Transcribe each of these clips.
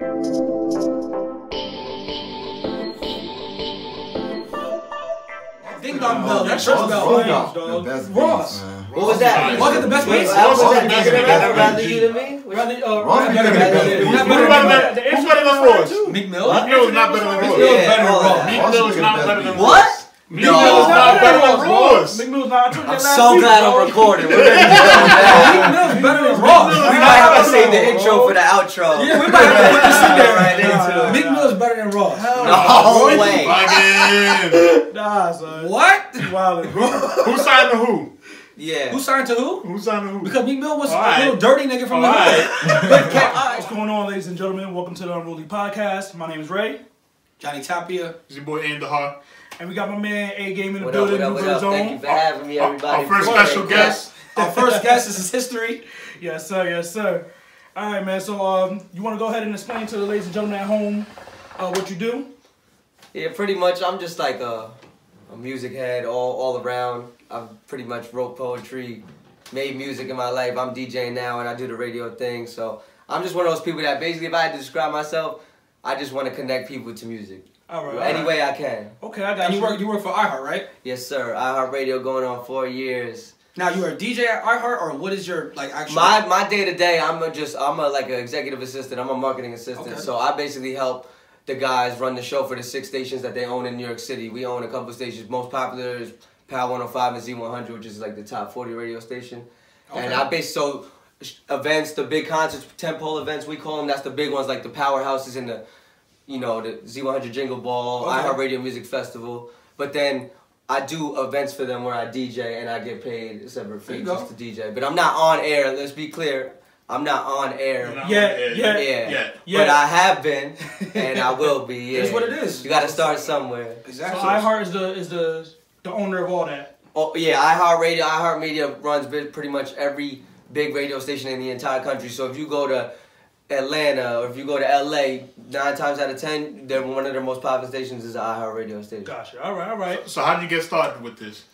Ding Dong Bell, that shirt's about Ross. What was that? What got the best beats? What was that? Rather you than me? Ross better The It's better than Ross. Meek Mill? Meek Mill is not better than Ross. Meek Mill is not better than Ross. What? Meek Mill is not better than Ross. Meek Mill's not. I'm so glad I'm recording. We're ready to go Meek Mill's better than Ross. We might have to save the intro for the outro. Yeah, we might have to put this in there right into it. Meek Mill's better than Ross. No way. Nah, son. What? Who signed to who? Yeah. Who signed to who? Who signed to who? Because Meek Mill was a little dirty nigga from the hood. What's going on, ladies and gentlemen? Welcome to the Unruly podcast. My name is Ray. Johnny Tapia. It's your boy Aim the Heart. And we got my man A Game in the What up, building. what up? Thank you for having me, everybody. Our first special guest. Our first guest. This is history. Yes, sir. Yes, sir. All right, man. So, you want to go ahead and explain to the ladies and gentlemen at home what you do? Yeah, pretty much. I'm just like a music head all around. I've pretty much wrote poetry, made music in my life. I'm DJing now, and I do the radio thing. So I'm just one of those people that basically, if I had to describe myself, I just want to connect people to music. All right. Any way I can. Okay, I got And you. you work for iHeart, right? Yes, sir. iHeartRadio going on 4 years. Now you are a DJ at iHeart, or what is your actual? My day to day, I'm like an executive assistant. I'm a marketing assistant. Okay. So I basically help the guys run the show for the 6 stations that they own in New York City. We own a couple stations. Most popular is Power 105 and Z100, which is like the top 40 radio station. Okay. And I basically events, the big concerts, tentpole events, we call them. That's the big ones, like the powerhouses in the, the Z100 Jingle Ball, iHeartRadio Music Festival. But then I do events for them where I DJ and I get paid a separate fee just to DJ. But I'm not on air. Let's be clear. I'm not on air. Yeah. But I have been, and I will be. Yeah. It's what it is. You got to start somewhere. Exactly. So iHeart is the owner of all that. Oh yeah, iHeartRadio, iHeartMedia runs pretty much every big radio station in the entire country. So if you go to Atlanta or if you go to LA, 9 times out of 10, they're one of their most popular stations is the iHeartRadio station. Gotcha. All right. So how did you get started with this?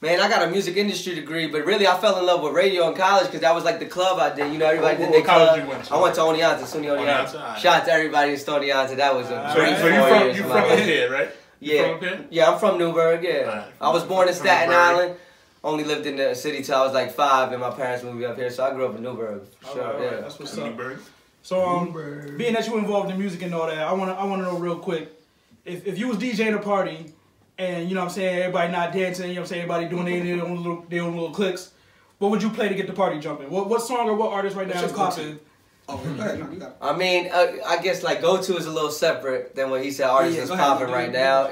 Man, I got a music industry degree, but really I fell in love with radio in college because that was like the club I did. Everybody did their club. College you went to? I went to SUNY Oneonta. Shout out to everybody in SUNY Oneonta. That was a great 4 years. You from here, right? Yeah, I'm from Newburgh, yeah. I was born in Staten Island. Only lived in the city till I was like 5 and my parents moved me up here, so I grew up in Newburgh. Sure, yeah. That's what's up. So, being that you involved in music and all that, I wanna know real quick, if you was DJing a party and, everybody not dancing, everybody doing their own little clicks, what would you play to get the party jumping? What song or what artist right now is popping? I mean, I guess like go-to is a little separate than what he said artist is popping right now,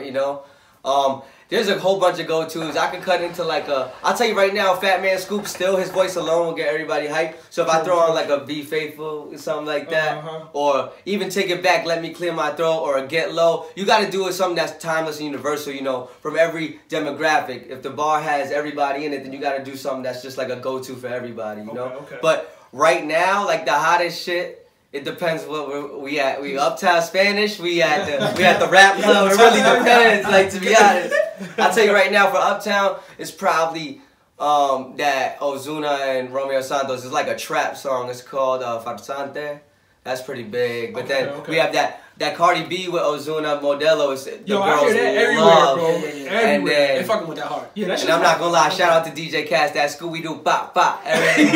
There's a whole bunch of go-tos. I could cut into like I'll tell you right now, Fat Man Scoop, still his voice alone will get everybody hyped. So if I throw on like a Be Faithful or something like that, or even Take It Back, Let Me Clear My Throat, or a Get Low, you got to do it something that's timeless and universal, from every demographic. If the bar has everybody in it, then you got to do something that's just like a go-to for everybody, Okay. But right now, like the hottest shit, it depends what we at. We Uptown Spanish. We at the rap club. It really depends. Like, to be honest, I'll tell you right now, for Uptown, it's probably that Ozuna and Romeo Santos. It's like a trap song. It's called Farsante. That's pretty big. But we have that Cardi B with Ozuna, Modelo. It's the girls I hear that everywhere, love. bro. And then, they fucking with that hard. Yeah, and I'm not gonna lie, shout out to DJ Cass, that Scooby-Doo bop bop. Everybody,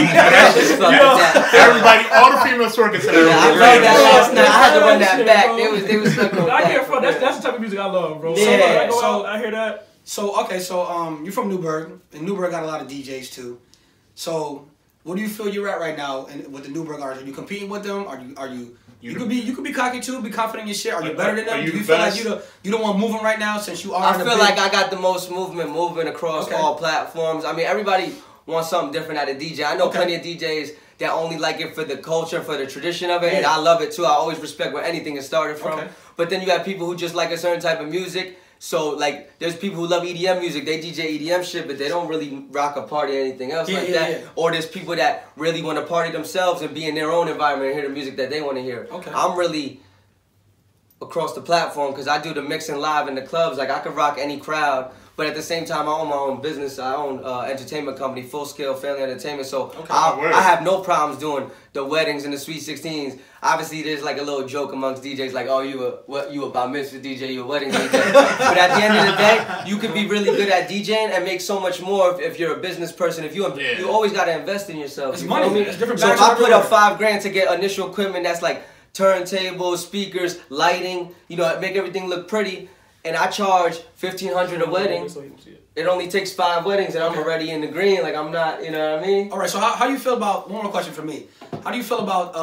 all the females twerking today. I played that last night. I had to run that back. They was stuck on I hear that. that's the type of music I love, bro. Yeah. So I hear that. So you're from Newburgh, and Newburgh got a lot of DJs too. So what do you feel you're at right now with the Newburgh artists? Are you competing with them? Are you? You could be cocky too, be confident in your shit. Are you better than them? Do you feel like you don't want moving right now since you are? I feel like I got the most moving across all platforms. I mean, everybody wants something different out of DJ. I know plenty of DJs that only like it for the culture, for the tradition of it, and I love it too. I always respect where anything is started from. But then you got people who just like a certain type of music. So, like, there's people who love EDM music. They DJ EDM shit, but they don't really rock a party or anything else like that. Yeah. Or there's people that really want to party themselves and be in their own environment and hear the music that they want to hear. I'm really across the platform because I do the mixing live in the clubs. Like I could rock any crowd, but at the same time I own my own business. I own entertainment company, Full Scale Family Entertainment. So I have no problems doing the weddings and the Sweet 16s. Obviously, there's like a little joke amongst DJs, like, "Oh, you a bar mitzvah DJ, you a wedding DJ." But at the end of the day, you can be really good at DJing and make so much more if you're a business person. If you always gotta invest in yourself. It's money. It's different. So if I put up $5 to get initial equipment, that's like turntables, speakers, lighting, you know, make everything look pretty, and I charge $1,500 a wedding. It only takes 5 weddings, and I'm already in the green. Like I'm not, you know what I mean? All right. So how do you feel about one more question for me? How do you feel about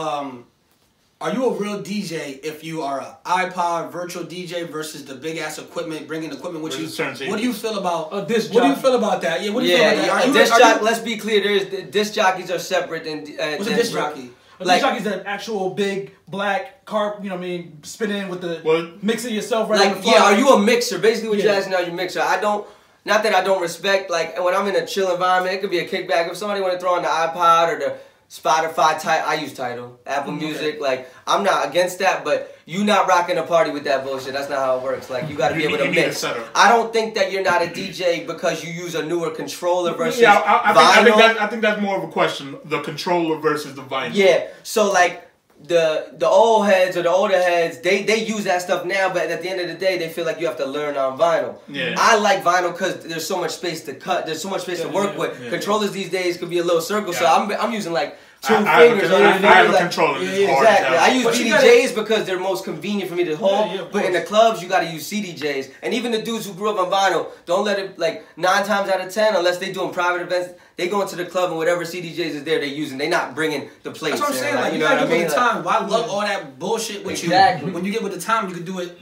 are you a real DJ if you are an iPod virtual DJ versus the big ass equipment, bringing equipment with you? What do you feel about a disc jockey? What do you feel about that? Yeah, what do you feel about that? Let's be clear. Disc jockeys are separate than what's a disc jockey? A disc jockey is an actual big black carp, you know what I mean, spinning with the mixing yourself right on the fly. Yeah, are you a mixer? Basically what you're asking, are you a mixer? Not that I don't respect, like when I'm in a chill environment, it could be a kickback. If somebody want to throw on the iPod or the Spotify, I use Tidal, Apple Music, like I'm not against that, but you not rocking a party with that bullshit. That's not how it works. Like you got to be able to mix. I don't think that you're not a DJ because you use a newer controller versus vinyl. I think that's more of a question: the controller versus the vinyl. Yeah. So like the old heads or the older heads, they use that stuff now, but at the end of the day, they feel like you have to learn on vinyl. Yeah. I like vinyl because there's so much space to cut. There's so much space to work with. Yeah. Controllers these days could be a little circle, so I'm using like two fingers. I have a controller. Exactly. I use VDJs because they're most convenient for me to hold. But in the clubs, you got to use CDJs. And even the dudes who grew up on vinyl, don't let it, like 9 times out of 10, unless they doing private events, they go into the club and whatever CDJs is there, they're using. They're not bringing the plates. That's what I'm saying. Like, you know what I mean? With the time. Why lug all that bullshit with you? When you get with the time, you can do it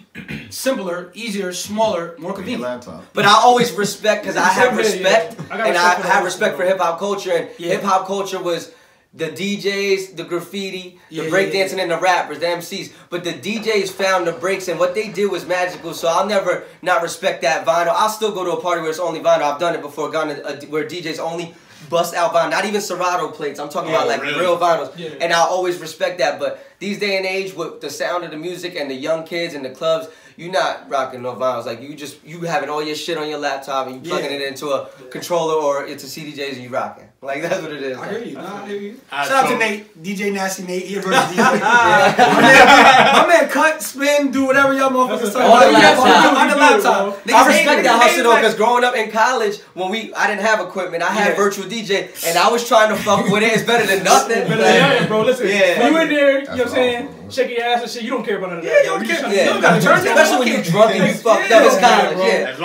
simpler, easier, smaller, more convenient. But I always respect, because I have respect, and I have respect for hip hop culture. And hip hop culture was the DJs, the graffiti, the breakdancing, and the rappers, the MCs. But the DJs found the breaks, and what they did was magical. So I'll never not respect that vinyl. I'll still go to a party where it's only vinyl. I've done it before, gone to where DJs only bust out vinyl. Not even Serato plates. I'm talking about like real vinyls. Yeah. And I'll always respect that. But these day and age, with the sound of the music and the young kids and the clubs, you're not rocking no vinyls. Like you having all your shit on your laptop and you plugging it into a controller or into CDJs and you rocking. Like that's what it is. I hear you. I hear you. Shout out to Nate, DJ Nasty Nate, here versus DJ. My man cut, spin, do whatever y'all motherfuckers talking about. On the laptop. I respect that hustle though, because growing up in college, when I didn't have equipment, I had virtual DJ, and I was trying to fuck with it. It's better than nothing. Better than nothing, bro. Listen, when you in there, you know what I'm saying, shaking your ass and shit, you don't care about none of that. You don't care. You gotta turn it. Especially when you drunk and you fucked up. It's college. Yeah. As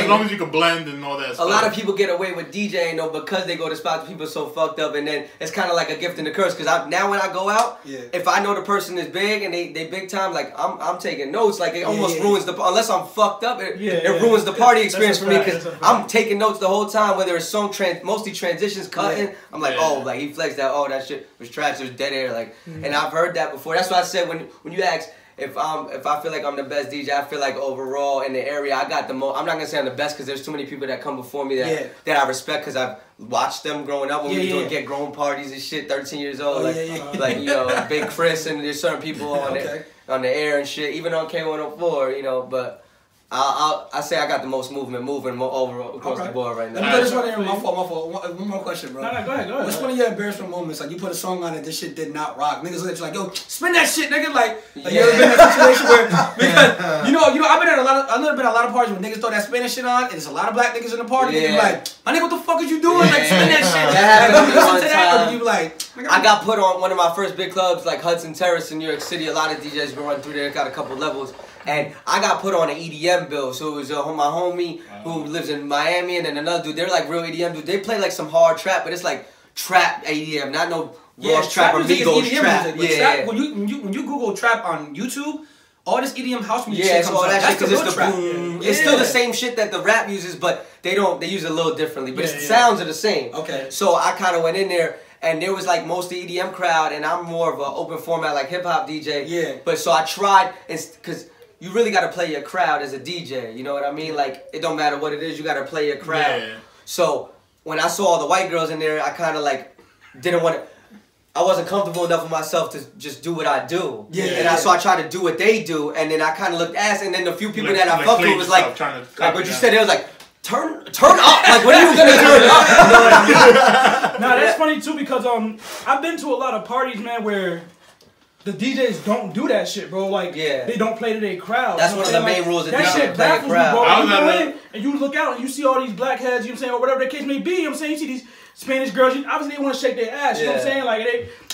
long as you can blend and all that stuff. A lot of people get away with DJing though because they go to spots people are so fucked up, and then it's kind of like a gift and a curse. Because now when I go out, if I know the person is big and they big time, like I'm taking notes. Like it almost ruins the, unless I'm fucked up, it ruins the party experience for me because I'm taking notes the whole time. Whether it's song mostly transitions, cutting, I'm like, oh, like he flexed that. Oh, that shit was trash. There's dead air. Like, and I've heard that before. That's why I said when you ask if I feel like I'm the best DJ, I feel like overall in the area I got the most. I'm not gonna say I'm the best because there's too many people that come before me that I respect because I've watched them growing up when we were doing get grown parties and shit. 13 years old, like you know, Big Chris, and there's certain people on the air and shit, even on K104, you know, but. I say I got the most moving overall across the board right now. Let me get this one in. My fault. One more question, bro. No, go ahead. What's one of your embarrassment moments? Like you put a song on it, this shit did not rock. Niggas look at you like, yo, spin that shit, nigga. Like you ever been in that situation where because you know, I've been at a lot of parties where niggas throw that Spanish shit on, and there's a lot of black niggas in the party. And you like, my nigga, what the fuck is you doing? Like spin that shit. That happened to me one time. Or you like, I got put on one of my first big clubs, like Hudson Terrace in New York City. A lot of DJs go run through there. Got a couple levels. And I got put on an EDM bill, so it was my homie who lives in Miami, and then another dude. They're like real EDM dudes. They play like some hard trap, but it's like trap EDM, not no Ross trap or Migos trap. Trap, when you Google trap on YouTube, all this EDM house music shit comes all that shit because it's the boom. It's still the same shit that the rap uses, but they use it a little differently. But the sounds are the same. Okay. So I kind of went in there. And there was like most the EDM crowd, and I'm more of an open format like hip hop DJ. Yeah. But so I tried, because you really got to play your crowd as a DJ. You know what I mean? Like it don't matter what it is, you got to play your crowd. Yeah. So when I saw all the white girls in there, I kind of like didn't want to. I wasn't comfortable enough with myself to just do what I do. So I tried to do what they do, and then I kind of looked ass, and then the few people that I fucked with was like what you said, it was like, turn up. Like, when are you gonna turn up? You know what I mean? Nah, that's funny too, because I've been to a lot of parties, man, where the DJs don't do that shit, bro. Like, they don't play to their crowd. That's one of the main rules of that DJ, shit play a crowd. Bro. You go in and you look out and you see all these black heads, you know what I'm saying, or whatever the case may be, you know what I'm saying? You see these Spanish girls, obviously they want to shake their ass, you know what I'm saying? Like,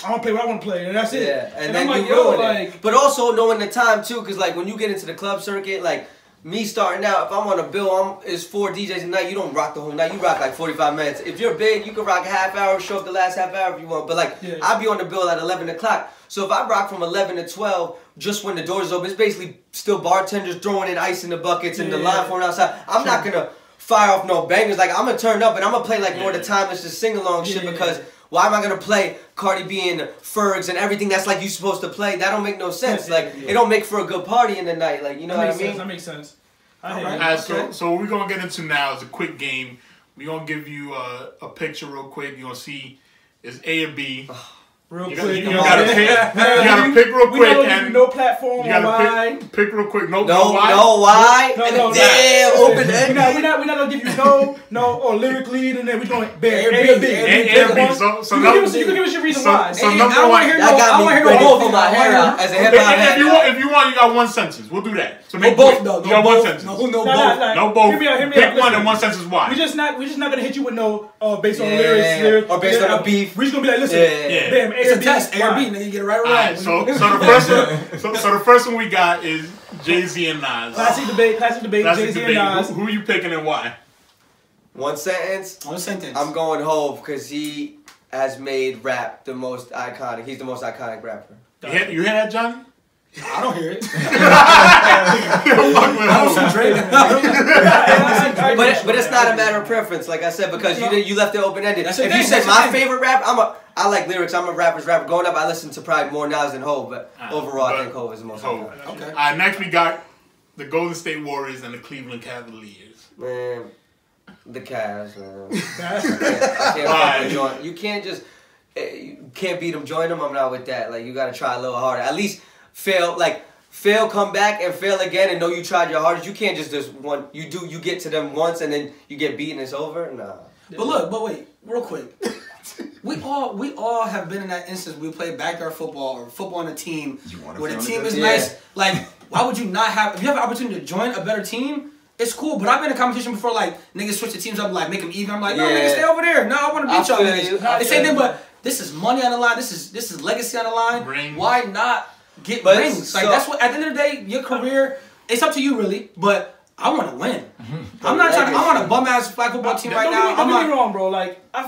I want to play what I want to play, and that's it. Yeah, and then I'm you ruin it. But also knowing the time, too, because, like, when you get into the club circuit, like, me starting out, if I'm on a bill, it's 4 DJs a night, you don't rock the whole night, you rock like 45 minutes. If you're big, you can rock a half hour, show up the last half hour if you want. But like, I'll be on the bill at 11 o'clock. So if I rock from 11 to 12, just when the doors open, it's basically still bartenders throwing in ice in the buckets and the line forming outside. I'm not going to fire off no bangers. Like, I'm going to turn up and I'm going to play like more the timeless, just sing-along shit, because why am I going to play Cardi B and Fergs and everything that's like you supposed to play? That don't make no sense. Like, it don't make for a good party in the night. Like, you know what I mean? That makes sense. So what we're going to get into now is a quick game. We're going to give you a picture real quick. You're going to see it's A or B. Real quick. You gotta pick real quick. And no platform. You gotta pick real quick. No why? Damn, open ended. We're not gonna give you or lyrically, and then we're going bear A or B. So you can give us your reason why. So number one, that got me ready to pull my hair out as a hip hop head. If you want, you got one sentence. We'll do that. So make both though. You got one sentence. No both. No both. Hear me Pick out. one and one sentence why. We're just not gonna hit you with no based on lyrics or based on a beef. We're just gonna be like, listen, bam, it's a test. A or B, nigga, you get it right or wrong. So the first one we got is Jay-Z and Nas. Classic debate. Jay-Z and Nas. Who are you picking and why? One sentence. I'm going Hov because he has made rap the most iconic. He's the most iconic rapper. You hear that, Johnny? I don't hear it. But it's not a matter of preference, like I said, because you left it open ended. If you said my favorite rap, I like lyrics. I'm a rapper's rapper. Growing up, I listened to probably more Nas than Hov, but overall, I think Hov is the most. Okay. Next we got the Golden State Warriors and the Cleveland Cavaliers. Man, the Cavs, man. I can't you can't just you can't beat them, join them. I'm not with that. Like, you got to try a little harder. At least fail, come back and fail again and know you tried your hardest. You can't just one. You get to them once and then you get beaten. It's over. Nah. But wait, real quick. We all have been in that instance. We play backyard football or football on a team where the team is nice. Like, why would you not have? If you have an opportunity to join a better team, it's cool. But I've been in a competition before. Like, niggas switch the teams up, like make them even. I'm like, no, niggas, stay over there. No, I want to beat y'all niggas. The same thing, but this is money on the line. This is legacy on the line. Ring. Why not get rings? Like, that's what. At the end of the day, your career. It's up to you, really. But I want to win. I'm not trying. I'm on a bum ass flag football team right now. Don't get me wrong, bro. Like, I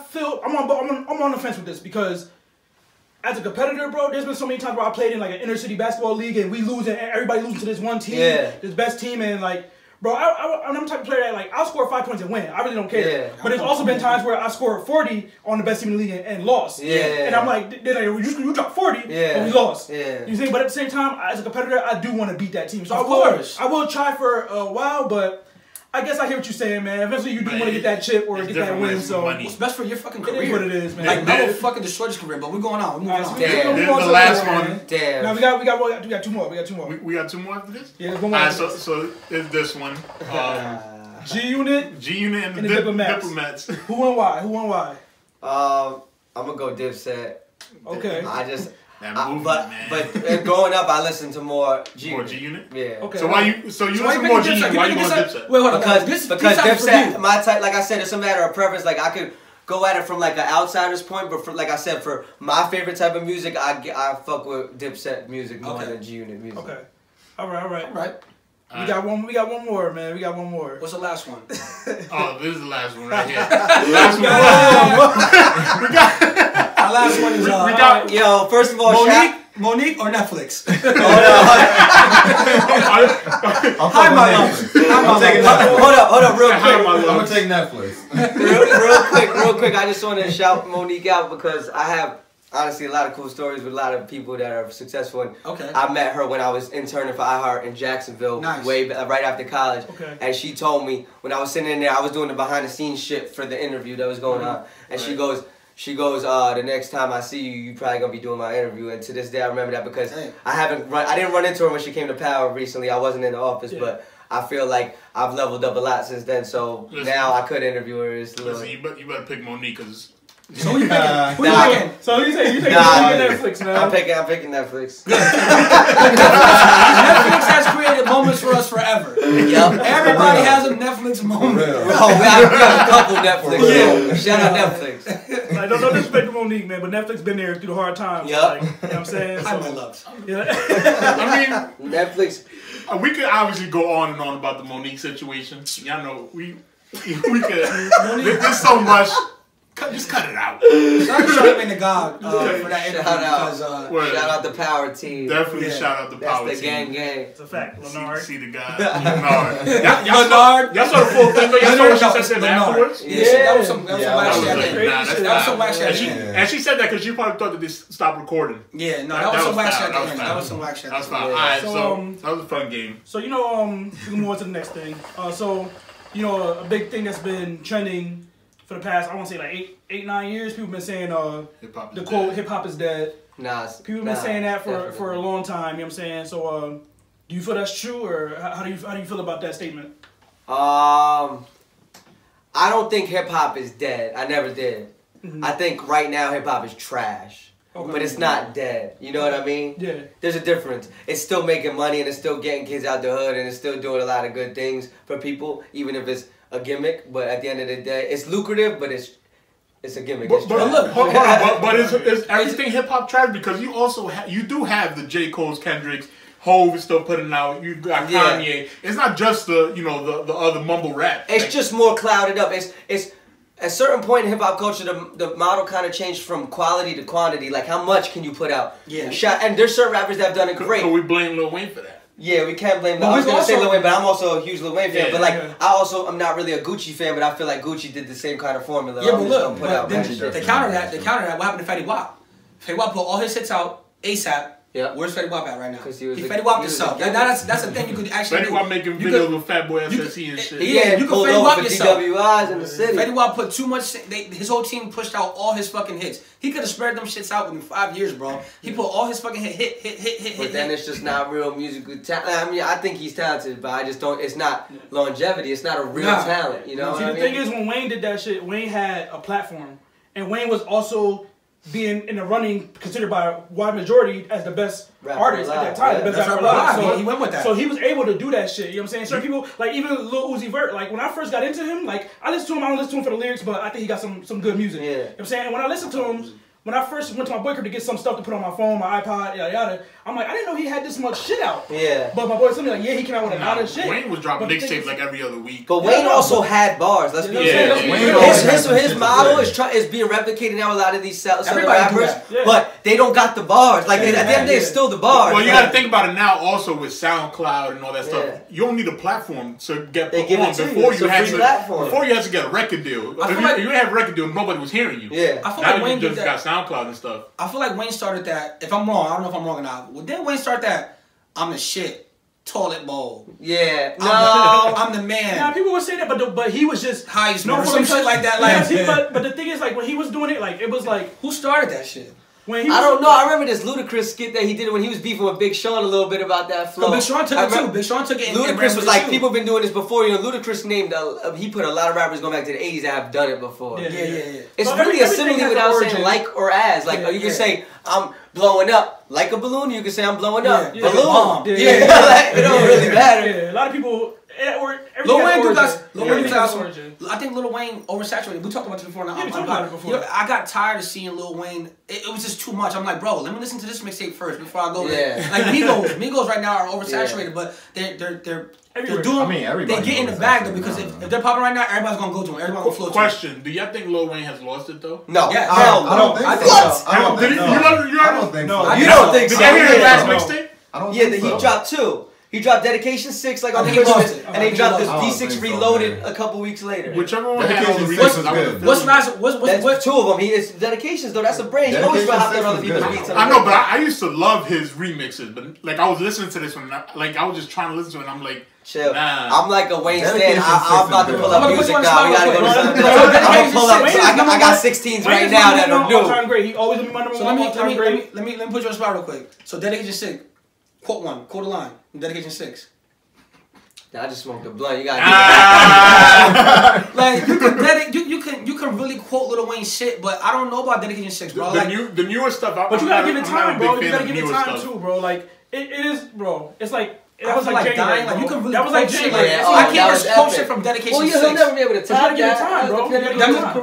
feel I'm on the fence with this because as a competitor, bro, there's been so many times where I played in like an inner city basketball league and we lose and everybody losing to this one team, this best team, and like, bro, I'm the type of player that, like, I'll score 5 points and win. I really don't care. But there's also been times where I scored 40 on the best team in the league and lost. And I'm like, they're like, you dropped 40, but we lost. You see, but at the same time, as a competitor, I do want to beat that team. So I will try for a while, but I guess I hear what you're saying, man. Eventually, you do want to get that chip or get that win. So what's best for your fucking career? It is what it is, man. Like, Melo fucking destroyed his career, but we're going on. We're moving on. This is the last one. Damn. No, we got two more. We got two more after this? Yeah, there's one more. Alright, so it's this one. G-Unit and the Diplomats. Who and why? I'm gonna go Dipset. Okay. But growing up, I listened to more G-Unit. More G-Unit? Yeah. Okay. So you listen to more G-Unit? Why you going Dipset? Wait, hold on. Because Dipset, my type, like I said, it's a matter of preference. Like, I could go at it from like an outsider's point, but like I said, for my favorite type of music, I fuck with Dipset music more than G-Unit music. Okay. All right. We got one more, man. We got one more. What's the last one? Oh, this is the last one right here. Last one. We got. Our last one is. We got. Yo, first of all, Monique or Netflix? Hi, my love. Hold up, real quick. I'm gonna take Netflix. real quick. I just want to shout Monique out because I have. Honestly, a lot of cool stories with a lot of people that are successful. And I met her when I was interning for iHeart in Jacksonville, right after college. And she told me when I was sitting in there, I was doing the behind the scenes shit for the interview that was going on. And she goes, She goes, the next time I see you, you probably gonna be doing my interview. And to this day, I remember that because I didn't run into her when she came to Power recently. I wasn't in the office, but I feel like I've leveled up a lot since then. So now I could interview her. Listen, you better pick Monique because. So who you picking? Who you picking? So you say Netflix, man? I'm picking Netflix. Netflix has created moments for us forever. Yep. Everybody has a Netflix moment. Oh, we have a couple Netflix. Yeah. Shout out Netflix. Like, don't disrespect Monique, man, but Netflix been there through the hard times. Yep. Like, you know what I'm saying? Hi, my loves. Yeah. I mean, Netflix. We could obviously go on and on about the Monique situation. Y'all know we could. There's so much. Just cut it out. Shout out to God for that interview. Shout out the Power team. Definitely shout out the Power That's the team. gang. It's a fact. Leonard. See the guy. Leonard. Y'all saw the full thing, but y'all saw what she said afterwards? Yeah, that was some whack shit. That was some whack shit. And she said that because she probably thought that they stopped recording. Yeah, no, that was some whack shit. That was some whack shit. That was fine. Alright, so that was a fun game. So, you know, we can move on to the next thing. So, you know, a big thing that's been trending for the past, I want to say like 8-9 years, people have been saying the quote, hip hop is dead. People have been saying that for a long time, you know what I'm saying? So do you feel that's true, or how do you feel about that statement? I don't think hip hop is dead. I never did. Mm-hmm. I think right now hip hop is trash. Okay. But it's not dead. You know what I mean? Yeah. There's a difference. It's still making money and it's still getting kids out the hood and it's still doing a lot of good things for people, even if it's a gimmick. But at the end of the day, it's lucrative, but it's a gimmick. But is everything hip hop trash? Because you also you do have the J. Cole's, Kendrick's, Hov is still putting out. You got Kanye. It's not just the the other mumble rap. It's just more clouded up. It's at a certain point in hip hop culture, the model kind of changed from quality to quantity. Like, how much can you put out? Yeah. And there's certain rappers that have done it great. So we blame Lil Wayne for that. Yeah, we can't blame. I was gonna say Lil Wayne, but I'm also a huge Lil Wayne fan. But like, I'm not really a Gucci fan, but I feel like Gucci did the same kind of formula. Yeah, but look, they counter that. What happened to Fetty Wap? Fetty Wap put all his hits out ASAP. Yeah. Where's Fetty Wap at right now? Because he Fetty Wap yourself. That's the thing you could actually Fetty Wap making videos with Fat Boy S.t.A.T. and shit. Yeah, you can Fetty Wap yourself. DWIs in the city. Fetty Wap put too much. His whole team pushed out all his fucking hits. He could have spread them shits out within 5 years, bro. He put all his fucking hit. But then it's just not real musical talent. I mean, I think he's talented, but I just don't. It's not longevity. It's not a real talent. You know. See, the thing is, when Wayne did that shit, Wayne had a platform, and Wayne was also being in the running, considered by a wide majority as the best artist at that time, the best rapper alive. So he went with that. So he was able to do that shit. You know what I'm saying? Certain people, like even Lil Uzi Vert, like when I first got into him, like I listened to him. I don't listen to him for the lyrics, but I think he got some good music. Yeah. You know what I'm saying? And when I listened to him, when I first went to my boy crib to get some stuff to put on my phone, my iPod, yada yada, I'm like, I didn't know he had this much shit out. Yeah. But my boy told me like, yeah, he came out with a lot of shit. Wayne was dropping mixtapes like every other week. But Wayne also had bars. Let's be honest. His model is being replicated now. A lot of these Southern rappers, but they don't got the bars. Like at the end of the day, it's still the bars. Well, you got to think about it now. Also with SoundCloud and all that stuff, you don't need a platform to get put on before you had to get a record deal. If you didn't have a record deal, nobody was hearing you. Yeah. I feel like Wayne just got SoundCloud and stuff. I feel like Wayne started that. If I'm wrong, I don't know if I'm wrong or not. Well, didn't Wayne start that? I'm the shit. Toilet bowl. Yeah. I'm the man. Now people would say that, but he was just high no some shit like that. Like, but the thing is, like when he was doing it, like it was like who started that shit? I don't know. I remember this Ludacris skit that he did when he was beefing with Big Sean a little bit about that flow. Big Sean took it too. Big Sean took it. Ludacris was like, people have been doing this before. You know, Ludacris named, he put a lot of rappers going back to the 80s that have done it before. Yeah. It's so really a simile without saying like or as. Like, you can say, I'm blowing up like a balloon. You can say, I'm blowing up. Balloon. Like, it don't really matter. Yeah, a lot of people... Lil Wayne got some. I think Lil Wayne oversaturated. We talked about this before. We talked about it before. I got tired of seeing Lil Wayne. It was just too much. I'm like, bro, let me listen to this mixtape first before I go there. Like Migos right now are oversaturated, but they're doing. They get in the bag though because if they're popping right now, everybody's gonna go to them. Everybody's gonna float. Question: do y'all think Lil Wayne has lost it though? No. Yeah. I don't think so. I don't think so. You don't think so. You don't think so? Did you hear his last mixtape? Yeah, he dropped 2. He dropped Dedication 6 like on the Christmas, and they dropped this D6 Reloaded a couple weeks later. Whichever one had all the remixes. What's last? What's 2 of them? It's Dedications though. That's a brain. He always hopped on other people's beats. I know, but I used to love his remixes. But like I was listening to this one, like I was just trying to listen to it, and I'm like, Chill. Nah. I'm like a Wayne Dedication Stan. I'm about to pull up music now. We gotta go to something. I'm gonna pull up. I got 16s right now that are new. All-time great. He always gonna be my number one all-time great. Let me put you on the spot real quick. So Dedication 6. Quote a line. Dedication 6. I just smoked a blunt. You gotta like you can really quote Lil Wayne shit, but I don't know about Dedication 6, bro. The newer stuff. But you gotta give it time, bro. You gotta give it time too, bro. Like it is, bro. It's like. That was like dying. Like you can really that was like shit. January. I can't just quote shit from Dedication 6. Well, you'll never be able to top that. Time, bro.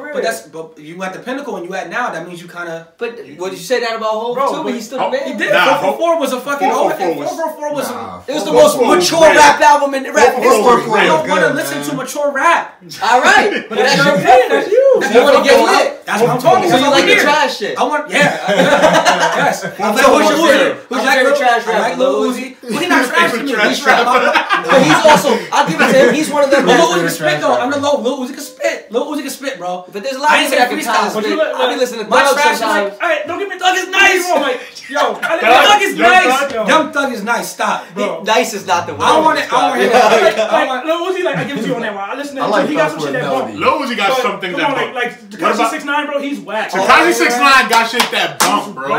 But you at the pinnacle and you at now. That means you kind of. But would you say that about Hov too? But he's still the man. He did. 444 was a fucking. 444 was. It was the most mature rap album in rap history. I don't want to listen to mature rap. All right, but that's your opinion. That's you. You want to get lit. That's what I'm talking about. So you like the trash shit. I want. Yes. So who's your favorite? Who's your favorite trash rapper? I like Lil Uzi. But he's not trash to me. He's trash. But he's also, I'll give it to him, he's one of them. Lil Uzi can spit though. I'm the Lil Uzi can spit. Lil Uzi can spit, bro. But there's a lot of people that can spit. I'll be listening to my trash sometimes. Alright, don't get me Thug is nice. Yo, Thug is nice. Young Thug is nice. Stop. Bro. Nice is not the word. I don't want it. I don't hear that. Lil Uzi, like I give it to you on that one. I listen to him. He got some shit that bump. Lil Uzi got something that bump. Like Tekashi 6ix9ine, bro, he's whack. Tekashi 6ix9ine got shit that bump, bro.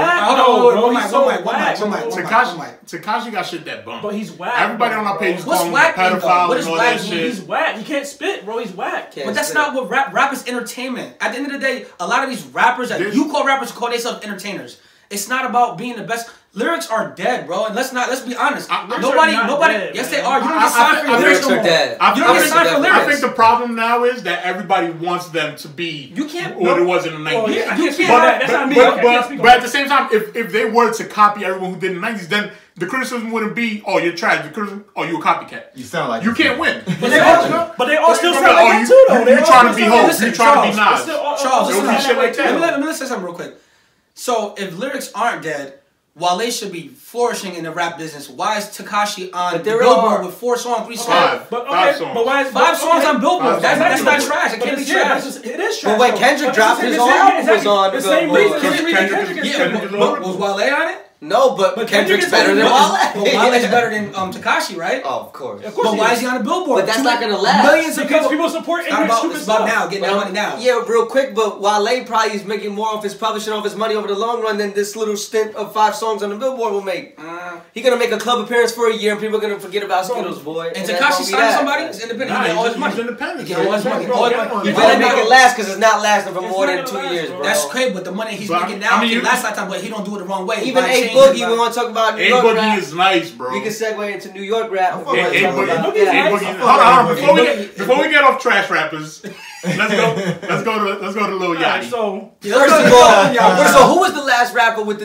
Tekashi got shit that bump. But he's whack. Everybody on our page is calling him a pedophile and all that shit. He's whack. He can't spit, bro. He's whack. But that's not what rap is entertainment. At the end of the day, a lot of these rappers that you call rappers call themselves entertainers. It's not about being the best. Lyrics are dead, bro. And let's be honest. Nobody. Dead, yes, they are. You don't get signed for your lyrics no more. You don't get signed for lyrics. I think the problem now is that everybody wants them to be what it was in the 90s. You can't. But at the same time, if they were to copy everyone who did in the 90s, then the criticism wouldn't be, oh, you're trash. The criticism, oh, you're a copycat. You sound like you can't win. But they all still sound like that too, though. You trying to be Hope. You trying to be Nas. Charles, let me say something real quick. So if lyrics aren't dead, Wale should be flourishing in the rap business. Why is Tekashi on Billboard with 4 songs, 3 songs? Five songs. But why is 5 songs on Billboard? That's not trash. It can't be trash. It is trash. But when Kendrick dropped his own album was on the same reason. Was Wale on it? No, but Kendrick's better than Wale. But Wale's better than Tekashi, right? Oh, of course. But why is he on the Billboard? But that's not gonna last. Millions of people support ignorant stupid stuff. It's about stuff. now, getting that money now. Yeah, real quick, but Wale probably is making more off his publishing, off his money over the long run than this little stint of 5 songs on the Billboard will make. He's gonna make a club appearance for a year and people are gonna forget about Skittles, boy. And Tekashi signed somebody? He's independent. He get all his money. He's independent. He get all his money. You better make it last because it's not lasting for more than 2 years, bro. That's crazy, but the money he's making now can last lifetime, but he don't do it the wrong way. Even A Boogie, we want to talk about New York rap. is nice, bro. We can segue into New York rap. Hold on. Before we get off trash rappers, let's go to Lil Yachty. First of all, who was the last rapper with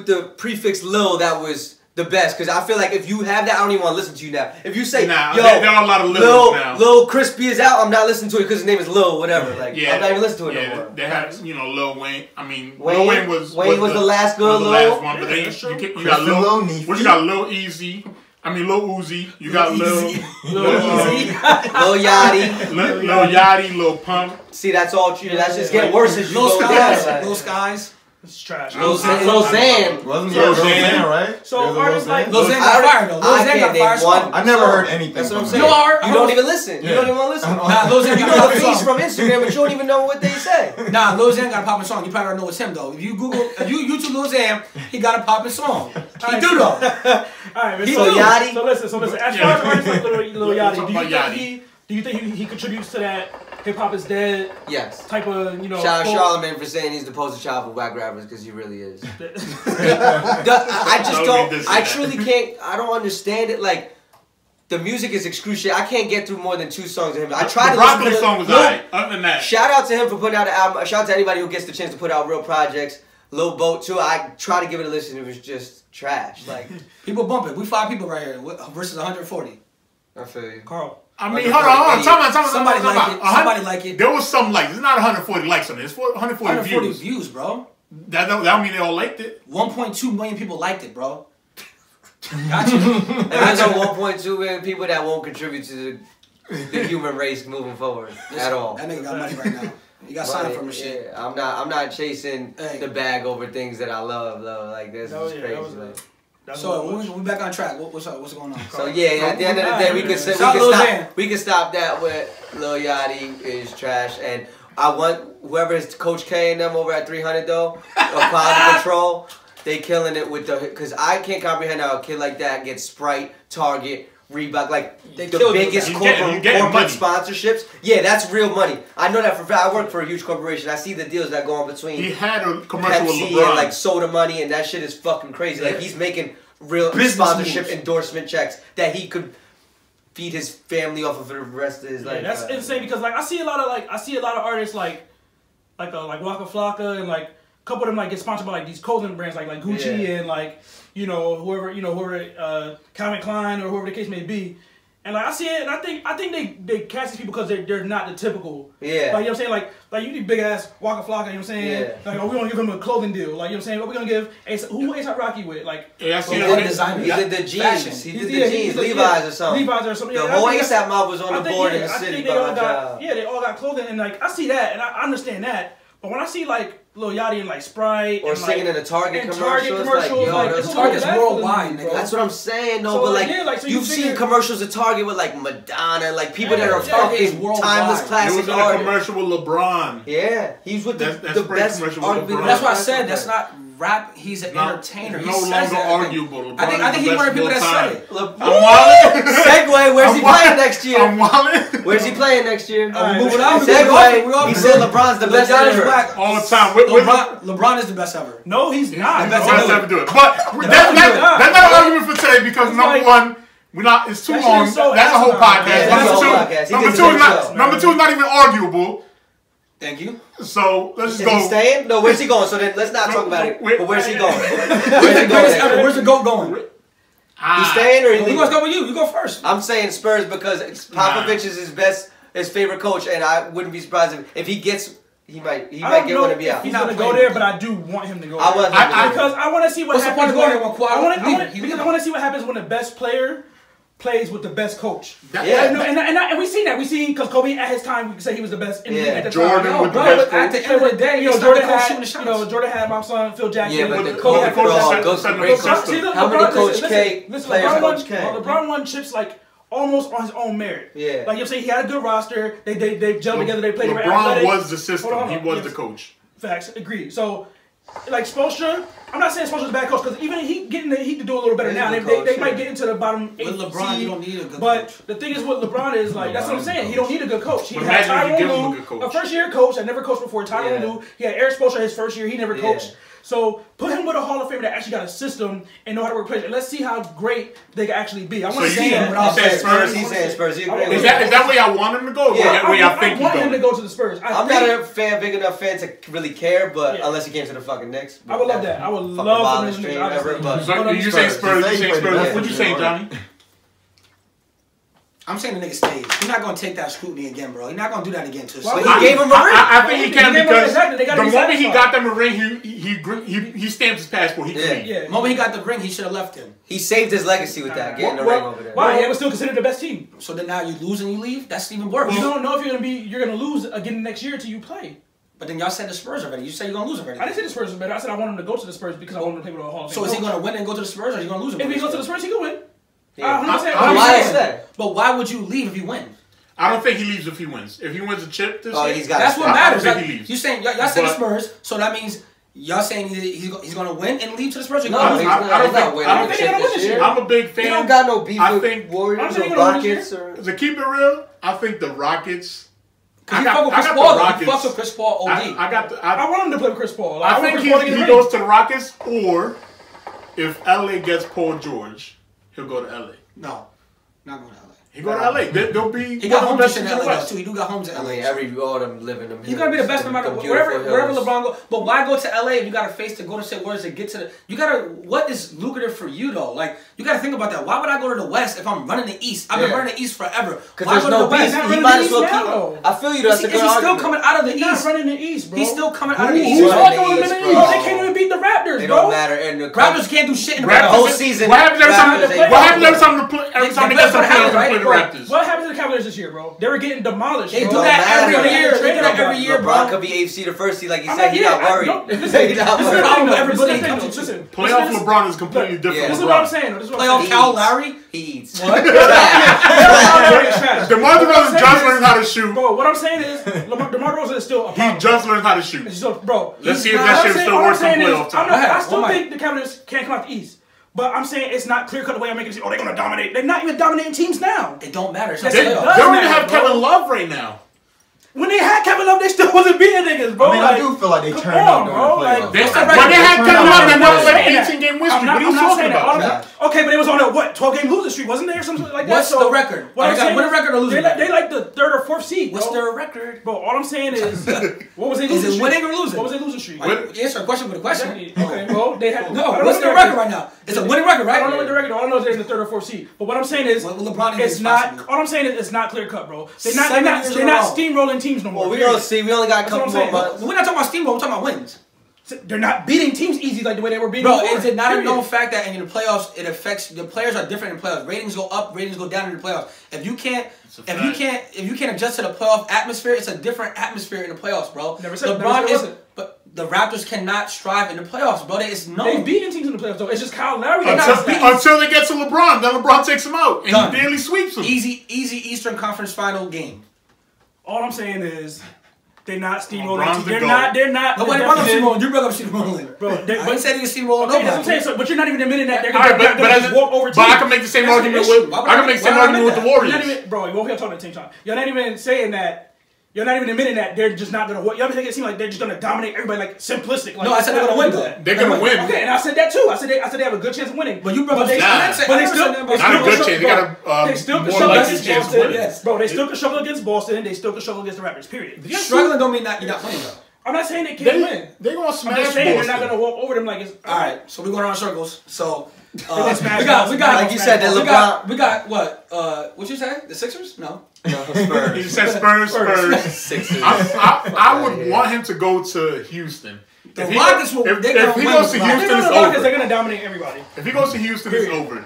the prefix Lil that was the best? Because I feel like if you have that, I don't even want to listen to you now. If you say, yo, there are a lot of Lils now. Lil Crispy is out, I'm not listening to it because his name is Lil, whatever. Like, I'm not even listening to it no more. They had, Lil Wayne. I mean, Lil Wayne was the last good Lil. The last one, but then you got Lil. What you got? Lil Easy. I mean, Lil Uzi. You got Lil Yachty. Lil Yachty, Lil Pump. See, that's all true. That's just getting worse as you go down. Lil Skies. It's trash. Lil Xan. Wasn't Lil Xan, right? So artists like Lil Xan got fired though. Lil Xan got fired song. I never heard anything. That's what I'm from saying. You don't even listen. You don't even want to listen. Lil Xan you know the feeds from Instagram, but you don't even know what they say. Nah, Lil Xan got a poppin' song. You probably already know it's him though. If you YouTube Lil Xan, he got a poppin' song. He do though. Alright, so Yachty. So listen. As far as artists like Lil Yachty, do you think he contributes to that hip hop is dead? Yes. Type of Shout out Charlamagne for saying he's the poster child for whack rappers because he really is. I just don't. I truly can't. I don't understand it. Like the music is excruciating. I can't get through more than 2 songs of him. I tried to listen to the song was alright. Other than that, shout out to him for putting out an album. Shout out to anybody who gets the chance to put out real projects. Lil Boat too. I try to give it a listen. It was just trash. Like people bump it. We 5 people right here versus 140. I feel you, Carl. I mean, hold on. Somebody like it. There was some likes. It's not 140 likes on it. It's 140 views, bro. That don't mean they all liked it. 1.2 million people liked it, bro. Gotcha. And I know 1.2 million people that won't contribute to the human race moving forward at all. That nigga got money right now. You got signed from a shit. I'm not chasing the bag over things that I love though. Like this is crazy. So when we back on track, what's up? What's going on? So yeah, at the end of the day, we can stop that with Lil Yachty is trash, and I want whoever is Coach K and them over at 300 though, quality control. They killing it with because I can't comprehend how a kid like that gets Sprite, Target, Reebok, like the biggest corporate sponsorships. Yeah, that's real money. I know that for fact. I work for a huge corporation. I see the deals that go on between. He had a commercial Pepsi with LeBron. and like soda money, and that shit is fucking crazy. Like he's making real sponsorship endorsement checks that he could feed his family off of for the rest of his life. That's insane because like I see a lot of artists like Waka Flocka and like a couple of them like get sponsored by like these clothing brands like Gucci and like whoever Calvin Klein or whoever the case may be. And like I see it, and I think they cast these people because they're not the typical. Yeah. Like you know what I'm saying, like you need big ass Waka Flocka. You know what I'm saying? Yeah. Like we gonna give him a clothing deal. Like you know what I'm saying? What we gonna give? Who A$AP Rocky with? Like yeah, I see he did the jeans. He did the jeans, Levi's or something. Levi's or something. The whole A$AP mob was on the board in the city. They all got clothing, and like I see that, and I understand that. But when I see like Lil Yachty and like Sprite or and singing like, in the Target commercials, like Target's worldwide, nigga. That's what I'm saying, though. But so you've seen commercials at Target with like Madonna, like people that are fucking timeless classic artists. There was a commercial with LeBron. Yeah, he's with the best commercial with LeBron. That's why I said that's not rap. He's an entertainer. No longer arguable. I think he's one of the people that said it. Segue. Where's he playing next year? I'm wildin'. Where's he playing next year? Moving on. Segue. He said LeBron's the best ever. All the time. LeBron is the best ever. No, he's not. The best ever do it. But that's not an argument for today because number one, it's too long. That's a whole podcast. Number two is not even arguable. Thank you. So let's just go. Is he staying? No, where's he going? So then let's not talk about it. But where's he going? Where's the GOAT going? He's staying or he's leaving? Let's go with you. You go first. I'm saying Spurs because Popovich is his favorite coach, and I wouldn't be surprised if he gets. He might get one to be out. He's gonna go there, but I do want him to go there. Because I want to see what happens. I want to see what happens when the best player plays with the best coach. And we seen that. We seen because Kobe at his time we could say he was the best in the league at the Jordan time. with the best coach. At the end of the day, Jordan had my son Phil Jackson. Yeah, but the coach great system. How many Coach K players Coach K? LeBron won chips like almost on his own merit. Yeah. Like you say, he had a good roster. They gelled together. They played. LeBron was the system. He was the coach. Facts. Agreed. So, like Spoelstra, I'm not saying Spoelstra's a bad coach because even he could do a little better now. They might get into the bottom 8 With LeBron, you don't need a good but coach. the thing is, with LeBron is like that's what I'm saying. He don't need a good coach. He had had Tyronn Lue, a first-year coach that never coached before. Tyronn Lue. He had Eric Spoelstra his first year. He never coached. So put him with a Hall of Famer that actually got a system and know how to work players. And let's see how great they can actually be. I want to see him. He's saying Spurs. Is that way I want him to go? Yeah, that way I think I want him to go to the Spurs. I'm not a big enough fan to really care, but unless he came to the fucking Knicks. I would love that. I would love for him to So you say Spurs? You say Spurs? What you saying, Johnny? I'm saying the nigga stays. He's not gonna take that scrutiny again, bro. He's not gonna do that again to us. But he gave him a ring. I think he can because the moment he got them a ring, he stamped his passport. He clean. The moment he got the ring, he should have left him. He saved his legacy with that, getting the ring over there. Why? He was still considered the best team. So then now you lose and you leave? That's even worse. You don't know if you're gonna lose again next year until you play. But then y'all said the Spurs already. You said you're gonna lose already. I didn't say the Spurs was better. I said I want him to go to the Spurs because I want him to play with a Hall of Fame. So is he gonna win and go to the Spurs, or is he gonna lose? If he goes to the Spurs, he can win. Yeah. But why would you leave if you win? I don't think he leaves if he wins. If he wins a chip this year, that's what matters. I don't think he leaves. You saying y'all said the Spurs, so that means y'all saying he's gonna win and leave to the Spurs. No, I don't think he's gonna win this year. I'm a big fan. He don't got no beef with Warriors or Rockets. To keep it real, I think the Rockets. I fuck with Chris Paul. He fucks with Chris Paul. OD. I want him to play with Chris Paul. I think he goes to the Rockets, or if LA gets Paul George, he'll go to LA. No, not going to LA. He go to LA. They'll be. He got homes in LA too. He do got homes in LA. I mean, all them live in them. He's gonna be the best no matter wherever LeBron go. But why go to LA if you got to face the Golden State Warriors to get to the? You gotta. What is lucrative for you though? Like you gotta think about that. Why would I go to the West if I'm running the East? I've been running the East forever. Because there's no beef. He might as well keep. I feel you. That's a good argument. He's still coming out of the East. He's running the East, bro. He's still coming out of the East. They can't even beat the Raptors, bro. They don't matter. And the Raptors can't do shit in the whole season. What happens every time they get some players to play the Raptors? What happens to the Cavaliers? Cavaliers this year, bro. They were getting demolished. They bro. do that every year. They do that every year, bro. LeBron could be AFC the first seed, like he said. He's not worried. He's not worried. Listen, playoff LeBron is completely different. This is what I'm saying. Playoff Cal Lowry? He eats. What? DeMar DeRozan just learned how to shoot. Bro, what I'm saying is, DeMar DeRozan is still a problem. He just learned how to shoot. So, bro, let's see if that shit still works in playoff time. I still think the Cavaliers can't come out the East. But I'm saying it's not clear cut the way I'm making it seem, oh, they're going to dominate. They're not even dominating teams now. It don't matter. They don't even have Kevin Love right now. When they had Kevin Love, they still wasn't beating niggas, bro. I mean, I do feel like they turned out during the playoffs. When they had Kevin Love, they never let an 18-game win streak. What are you talking about? Okay, but it was on a, 12-game losing streak, wasn't there? Or something like that? What's the record? What record or losing? They like the 3rd or 4th seed. What's their record? Bro, all I'm saying is, what was they losing streak? Is it winning or losing? What was they losing streak? Answer a question with a question. Okay, well, they had... No, what's their record right now? It's a winning record, right? I don't know what the record. All I know is they're in the 3rd or 4th seed. But what I'm saying is, it's not... All I'm saying is it's not clear cut, bro. They're not steamrolling teams no more. We don't see. We only got a couple more months. We're not talking about steamroll. We're talking about wins. They're not beating teams easy like the way they were beating. Bro, is it not a known fact that in the playoffs it affects the players are different in playoffs? Ratings go up, ratings go down in the playoffs. If you can't adjust to the playoff atmosphere, it's a different atmosphere in the playoffs, bro. LeBron isn't. But the Raptors cannot strive in the playoffs, bro. It's known. They've beaten teams in the playoffs, though. It's just Kyle Lowry. Until they get to LeBron, then LeBron takes them out and he barely sweeps them. Easy Eastern Conference Final game. All I'm saying is. They're not steamrolling. They're not. Nobody brought up steamrolling. You brought up steamrolling. Bro, I didn't say they steamrolling. Okay, that's what I'm saying. So, but you're not even admitting that they're going to just walk over teams. But I can make the same argument with the Warriors. Bro, you won't hear talking at the same time. You're not even saying that. You're not even admitting that they're just not going to win. Y'all make it seem like they're just going to dominate everybody, like simplistic. Like, no, I said they're going to win, though. They're going to win. Okay, and I said that too. I said they have a good chance of winning. But you brought up they still not a good chance. They got a more likely chance of winning. Bro, they still can struggle against Boston. They still can struggle against the Raptors. Period. Struggling don't mean you're not playing, though. I'm not saying they can't win. They're going to smash Boston. They're not going to walk over them like it's... All right, so we're going around circles. So... we got like you said, we got what? What you say? The Sixers? No. Spurs. He said Spurs. Sixers. I would want him to go to Houston. The Rockets will. If he goes to Houston, it's over. They're gonna dominate everybody. If he goes to Houston, it's over.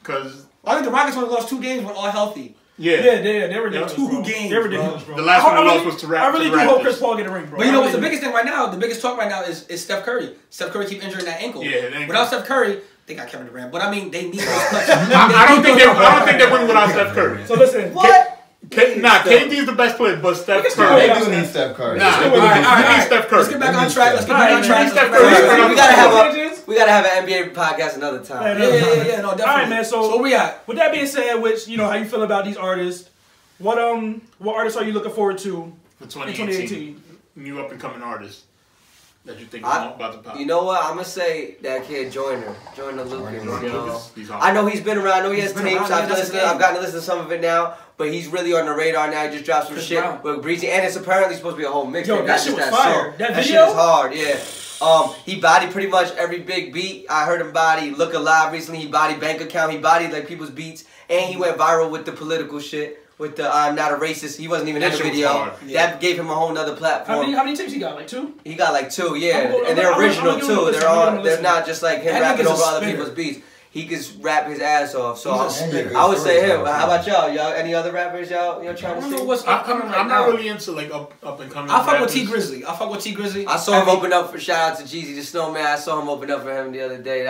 Because I think the Rockets only lost 2 games when all healthy. Yeah, they were ridiculous. 2 games. They're ridiculous, bro. The last one they lost was to Raptors. I really do hope Chris Paul get a ring, bro. But you know what's the biggest thing right now? The biggest talk right now is Steph Curry. Steph Curry keep injuring that ankle. Yeah, without Steph Curry. They got Kevin Durant, but I mean, they need those clutch. I don't think they win without Steph Curry. So listen, KD is the best player, but Steph Curry. They do need Steph Curry. They need Steph Curry. Let's get back on track. We gotta have an NBA podcast another time. Yeah, no, definitely. All right, man. So where we at? With that being said, which how you feel about these artists? What artists are you looking forward to for 2018? New up and coming artists that you think about the pop. You know what? I'm gonna say that kid Joyner Lucas. I know he's been around. I know he has tapes. I've gotten to listen to some of it now. But he's really on the radar now. He just dropped some shit with Breezy, and it's apparently supposed to be a whole mixtape. Yo, that shit was fire. That shit is hard. Yeah. He bodied pretty much every big beat. I heard him body Look Alive recently. He bodied Bank Account. He bodied like people's beats, and he went viral with the political shit. With the I'm not a racist. He wasn't even in the video. That gave him a whole nother platform. How many tapes he got? Like 2? He got like 2, yeah. And they're original too. They're not just like him rapping over other people's beats. He can rap his ass off. So I would say him. How about y'all? Y'all any other rappers y'all trying to see? I'm not really into like up and coming. I fuck with T Grizzly. I saw him open up for shout out to Jeezy the Snowman. I saw him open up for him the other day.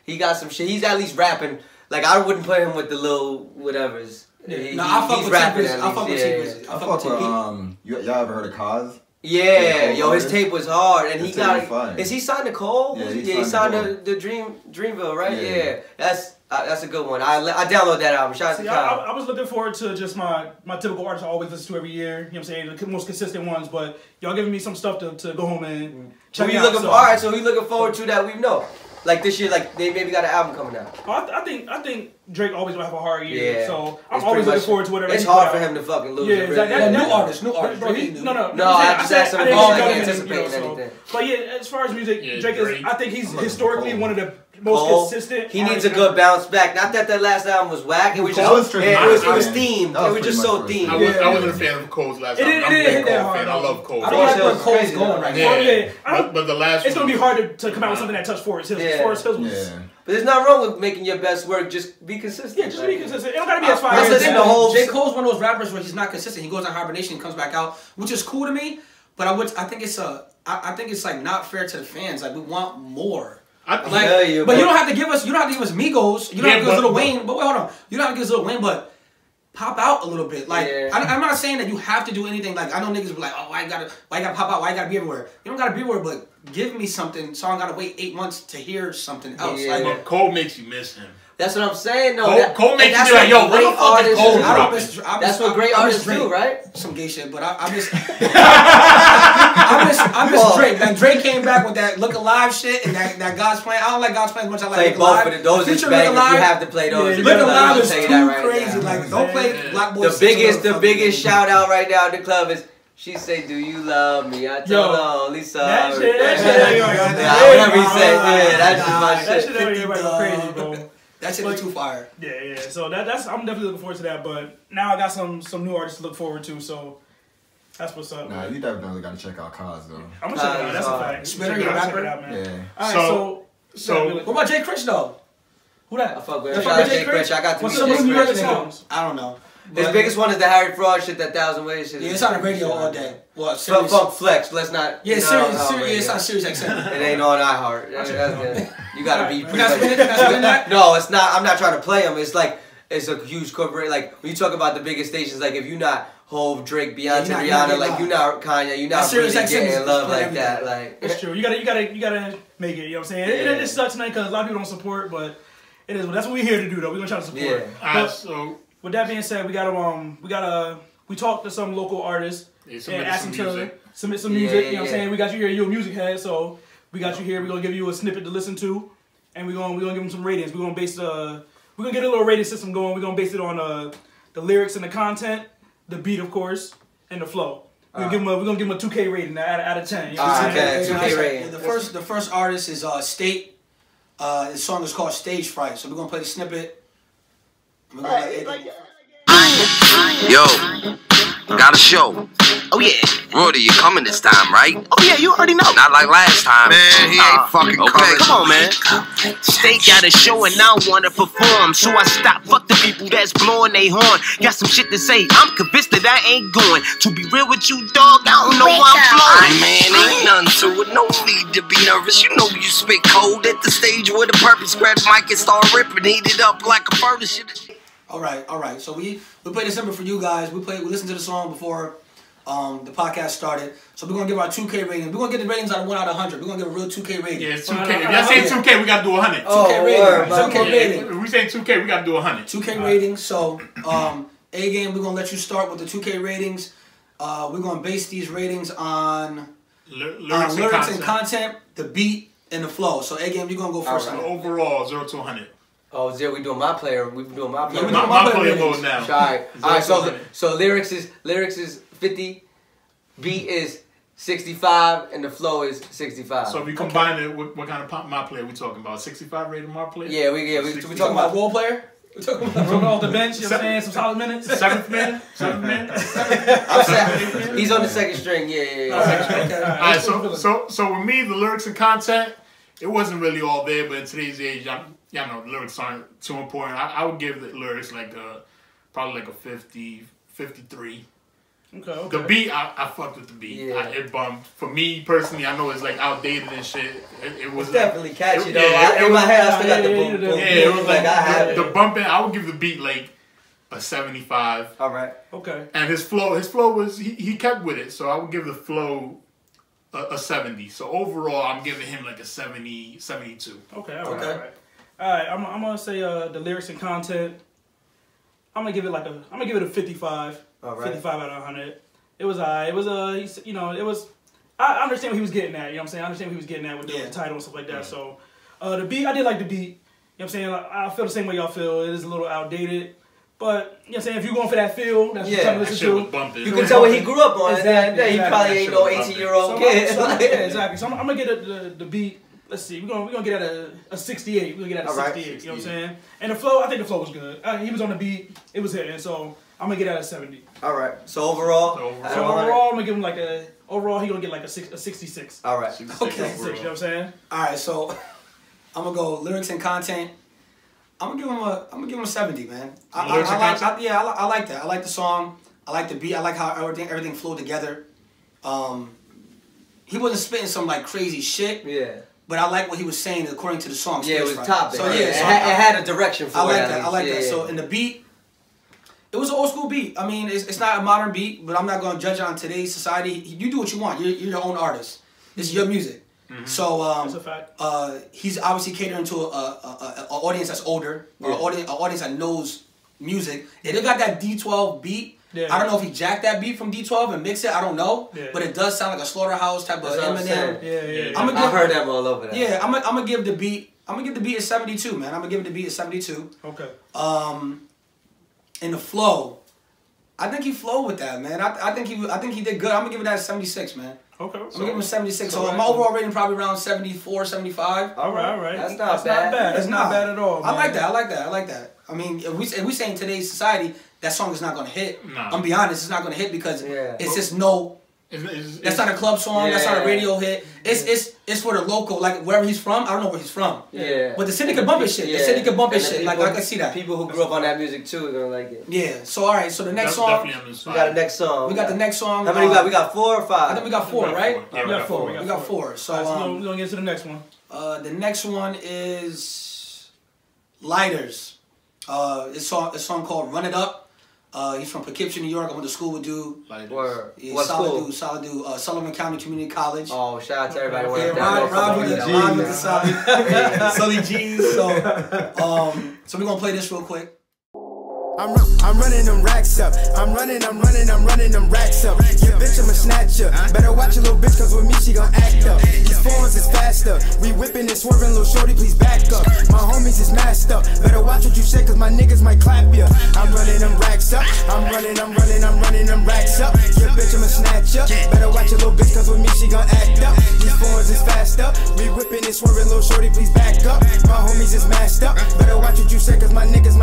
He got some shit. He's at least rapping. Like I wouldn't play him with the little whatevers. I fuck with T Grizzly. I fuck with T Grizzly. I fuck with y'all ever heard of Cause? Yeah, yo, his tape was hard, and he got. Fun. Is he signed to Cole? Yeah, he signed to the Dreamville, right? Yeah. That's a good one. I download that album. Shout out to Kyle. I was looking forward to just my typical artists I always listen to every year. You know what I'm saying? The most consistent ones, but y'all giving me some stuff to go home and check out. Alright, so who you looking forward to that we know? Like this year, like they maybe got an album coming out. I think Drake always will have a hard year. Yeah, so I'm always looking forward to whatever. It's hard for him to fucking lose. Yeah, exactly. New artist. No. I just asked him if he was anticipating anything. But yeah, as far as music, Drake is. I think he's historically one of the most consistent. He needs a good bounce back. Not that last album was whack. It was just it was themed. It was just so themed. I wasn't a fan of Cole's last album. I'm a big Cole fan. I love Cole. I don't like where Cole's going right now. But the last it's gonna be hard to come out with something that touched Forest Hills. Forest Hills was. But there's nothing wrong with making your best work. Just be consistent. Yeah, just be consistent. It don't gotta be as fire. That's the thing. J. Cole's one of those rappers where he's not consistent. He goes on hibernation and comes back out, which is cool to me. But I think it's like not fair to the fans. Like we want more. But you don't have to give us. You don't have to give us Migos. You don't have to give us Lil Wayne. But wait, hold on. You don't have to give us Lil Wayne, but pop out a little bit. Like I'm not saying that you have to do anything. Like I know niggas be like, oh, why you gotta pop out? Why you gotta be everywhere? You don't gotta be everywhere, but give me something so I gotta wait 8 months to hear something else. Yeah. Like, Cole makes you miss him. That's what I'm saying. No, Cole makes you be like, yo, what the fuck is Cole dropping? That's what great artists do, right? Some gay shit, but I miss I miss Drake. Like Drake came back with that Look Alive shit and that God's Plan. I don't like God's Plan as much as I like Look Alive. Play both of those. Is bang. If you have to play those. Look Alive is too crazy. Like don't play Black Boy. The biggest shout out right now in the club is. She say, "Do you love me?" I told her only sorry. That shit, whatever he said, yeah, that's just my shit. That shit everybody go crazy, bro. That shit is too fire. Yeah. So that's I'm definitely looking forward to that. But now I got some new artists to look forward to. So that's what's up. Nah, you definitely got to check out Cos though. I'm gonna check it out. That's a fact. Spitter, you a rapper? Yeah. All right. So what about Jay Critch though? Who that? I fuck with Jay Critch. I got to meet Jay Critch. Songs? I don't know. His biggest one is the Harry Fraud shit, that 1,000 Ways shit. Yeah, it's on the radio all day. What? Funk Flex. Let's not. Yeah, it's on Sirius XM. It ain't on iHeart. You gotta be. No, it's not. I'm not trying to play them. It's like it's a huge corporate. Like when you talk about the biggest stations, like if you're not Hove, Drake, Beyonce, Rihanna, like you're not Kanye, you're not really getting love like that. Like it's true. You gotta make it. You know what I'm saying? It sucks, man, because a lot of people don't support, but it is. That's what we're here to do, though. We're gonna try to support. Yeah. So. With that being said, we talked to some local artists and asked them to submit some music. You know what I'm saying? We got you here. You're a music head, so we got you here. We're gonna give you a snippet to listen to, and we're gonna give them some ratings. We're gonna get a little rating system going. We're gonna base it on the lyrics and the content, the beat, of course, and the flow. We're gonna give them a 2K rating out of 10. You know what I'm saying? 2K rating. The first artist is S.t.a.t.e. The song is called Stage Fright. So we're gonna play the snippet. Yo, got a show. Oh yeah. Rudy, you coming this time, right? Oh yeah, you already know. Not like last time. Man, he ain't fucking coming. Okay, come on, man. S.t.a.t.e. got a show and I wanna perform. So I stop, fuck the people that's blowing they horn. Got some shit to say, I'm convinced that I ain't going. To be real with you, dog, I don't know why I'm flowing. Man, ain't nothing to it, no need to be nervous. You know you spit cold at the stage with a purpose. Grab the mic and start ripping, heat it up like a furnace. All right. So we played this number for you guys. We listened to the song before the podcast started. So we're gonna give our 2K rating. We're gonna get the ratings out of 1 out of 100. We're gonna give a real 2K rating. Yeah, 2K. If y'all say 2K, we gotta do 100. 2K rating. 2K rating. If we say 2K, we gotta do 100. 2K rating. So A game, we're gonna let you start with the 2K ratings. We're gonna base these ratings on lyrics and content, the beat, and the flow. So A game, you're gonna go first. Right. Overall, 0 to 100. Oh, we doing my player. We doing my player. My player mode now. All right. So lyrics is 50, beat is 65, and the flow is 65. So if we combine it, what kind of my player we talking about? 65 rated my player? Yeah, we talking about role player. We're talking about rolling off the bench. You know what I'm saying? Some solid minutes. Seventh man. He's on the second string. Yeah. All right. So with me, the lyrics and content, it wasn't really all there, but in today's age, y'all know the lyrics aren't too important. I would give the lyrics probably like a 50, 53. Okay. The beat, I fucked with the beat. Yeah. It bumped. For me personally, I know it's like outdated and shit. It was definitely catchy though. In my head, I still got the boom. Yeah, it was like I had the bumping. I would give the beat like a 75. All right. Okay. And his flow was he kept with it, so I would give the flow a 70. So overall, I'm giving him like a 70, 72. Okay. All right. I'm gonna say the lyrics and content. I'm gonna give it a 55. All right. 55 out of 100. It was I understand what he was getting at. You know what I'm saying? I understand what he was getting at with the title and stuff like that. Yeah. So the beat, I did like the beat. You know what I'm saying? I feel the same way y'all feel. It is a little outdated. But, you know what I'm saying, if you're going for that feel, that's what you're trying to listen to. You can tell what he grew up on. Exactly. He probably ain't no 18-year-old kid. Yeah, exactly. So I'm going to get the beat. Let's see. We're gonna get at a 68. We're gonna get at a 68. You know what I'm saying? And the flow, I think the flow was good. He was on the beat. It was hitting. So I'm gonna get at a 70. All right. So overall, I'm gonna give him like overall he gonna get like a 66. All right. Okay. 66, you know what I'm saying? All right. So I'm gonna go lyrics and content. I'm gonna give him a 70, man. I like that. I like the song. I like the beat. I like how everything flowed together. He wasn't spitting some like crazy shit. Yeah. But I like what he was saying according to the song. Yeah, it was right. topic. So yeah, it had a direction for it. I like that. So in the beat, it was an old school beat. I mean, it's not a modern beat, but I'm not gonna judge it on today's society. You do what you want. You're your own artist. This is your music. Mm-hmm. So that's a fact. He's obviously catering to an audience that's older, or an audience that knows music. If they got that D12 beat, I don't know if he jacked that beat from D12 and mixed it. I don't know, but it does sound like a Slaughterhouse type of Eminem. I heard them all over that. Yeah, I'm gonna give the beat. I'm gonna give the beat a 72, man. I'm gonna give it the beat a 72. Okay. And the flow, I think he flowed with that, man. I think he did good. I'm gonna give it that a 76, man. Okay. I'm gonna give him a 76. So my overall rating probably around 74, 75. All right. That's not bad. That's not bad at all, man. I like that. I mean, if we say in today's society that song is not gonna hit, nah. I'm gonna be honest, it's not gonna hit because it's just no. That's not a club song. That's not a radio hit. It's for the local, like wherever he's from. I don't know where he's from. Yeah. But the city can bump his shit. The city can bump his shit. People, like I can see that. People who grew up on that music too are gonna like it. Yeah. So all right. So the next song. We got the next song. We got the next song. How many we got? We got 4 or 5. I think we got 4, right? Yeah, we got 4. We got 4. So we're gonna get to the next one. The next one is Lighters. It's a song called "Run It Up." He's from Poughkeepsie, New York. I went to school with dude. What school? Solid dude. Sullivan County Community College. Oh, shout out to everybody. Rob with the Solid. Sully G's. So we're gonna play this real quick. I'm running them racks up. I'm running them racks up. Your bitch, I'm a snatcher. Better watch your little bitch, cause with me, she gon' act up. These phones is faster. We whipping and swerving, little shorty, please back up. My homies is masked up. Better watch what you say, cause my niggas might clap ya. I'm running them racks up. I'm running them racks up. Your bitch, I'm a snatcher. Better watch your little bitch, cause with me, she gon' act up. These phones is faster. We whipping and swerving, little shorty, please back up. My homies is masked up. Better watch what you say, cause my niggas.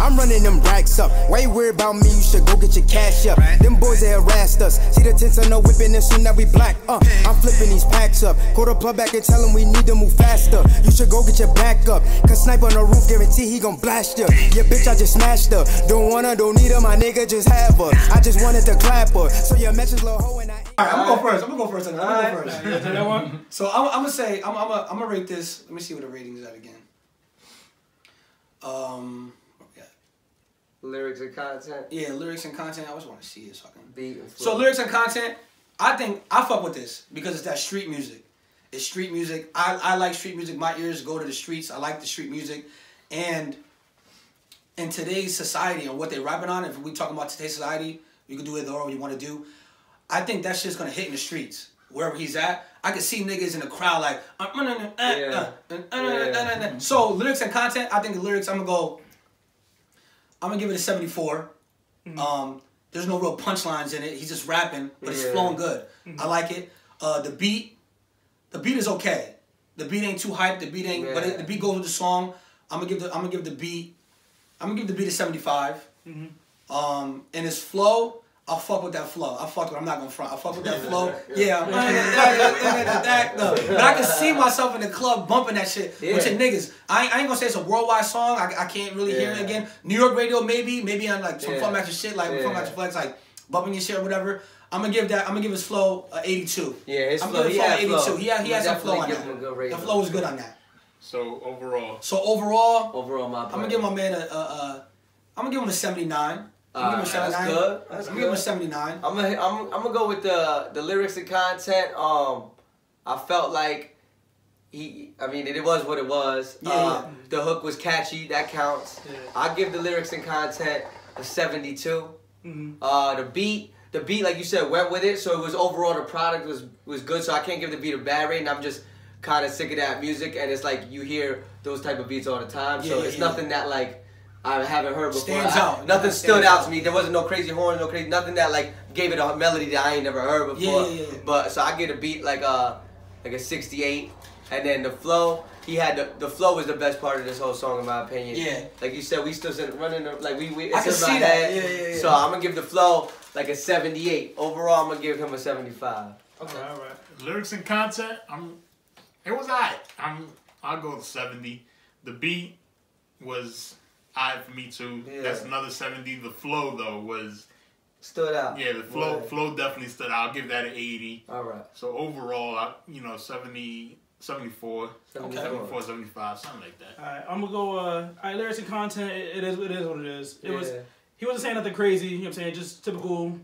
I'm running them racks up. Why you worried about me? You should go get your cash up. Them boys, they harassed us. See the tents on no whipping and soon that we black. I'm flipping these packs up. Call the plug back and tell him we need to move faster. You should go get your back up. Cause snipe on the roof, guarantee he gon' blast ya. Yeah, bitch, I just smashed her. Don't need her, my nigga, just have her. I just wanted to clap her. So your message, little hoe, and I. Alright, I'm gonna go first. So I'm gonna say, I'm gonna rate this. Let me see what the rating is at again. Lyrics and content. Yeah, lyrics and content. I always want to see it so I can beat. So lyrics and content. I think I fuck with this because it's that street music. It's street music. I like street music. My ears go to the streets. I like the street music, and in today's society and what they're rapping on. If we talking about today's society, you can do it whatever you want to do. I think that shit's gonna hit in the streets wherever he's at. I can see niggas in the crowd like. So lyrics and content. I think the lyrics. I'm gonna give it a 74. There's no real punchlines in it. He's just rapping, but it's flowing good. I like it. The beat is okay. The beat ain't too hyped. The beat ain't, but the beat goes with the song. I'm gonna give the beat a 75. And his flow, I'll fuck with that flow. I'm not gonna front. I fuck with that flow. Yeah. But I can see myself in the club bumping that shit with your niggas. I ain't gonna say it's a worldwide song. I can't really hear it again. New York radio maybe on like some Fun Master shit, like Fun Master Flex, like bumping your shit or whatever. I'm gonna give his flow 82. Yeah, his flow. He had 82. He has some flow on that. The flow was good on that. So overall, my. I'm gonna give my man I'm gonna give him a 79. That's good. I'm gonna give him a 79. I'm gonna go with the lyrics and content. I felt like it was what it was. The hook was catchy. That counts. I give the lyrics and content a 72. The beat, like you said, went with it. So it was overall the product was good. So I can't give the beat a bad rating. I'm just kind of sick of that music, and it's like you hear those type of beats all the time. So it's nothing that like. I haven't heard before. Stands out. Nothing stood out to me. There wasn't no crazy horns, nothing that like gave it a melody that I ain't never heard before. But so I get a beat like a 68, and then the flow. He had the flow was the best part of this whole song in my opinion. Yeah. Like you said, we still running like we. I can see that. Yeah. So I'm gonna give the flow like a 78. Overall, I'm gonna give him a 75. Okay. All right. Lyrics and content. It was alright. I'll go with 70. The beat was alright for me too. Yeah. That's another 70. The flow though was stood out. Yeah, the flow definitely stood out. I'll give that an 80. All right. So overall, 70, 74, 74, 75, something like that. All right, I'm gonna go. All right, lyrics and content. It is what it is. It was. He wasn't saying nothing crazy. You know what I'm saying? Just typical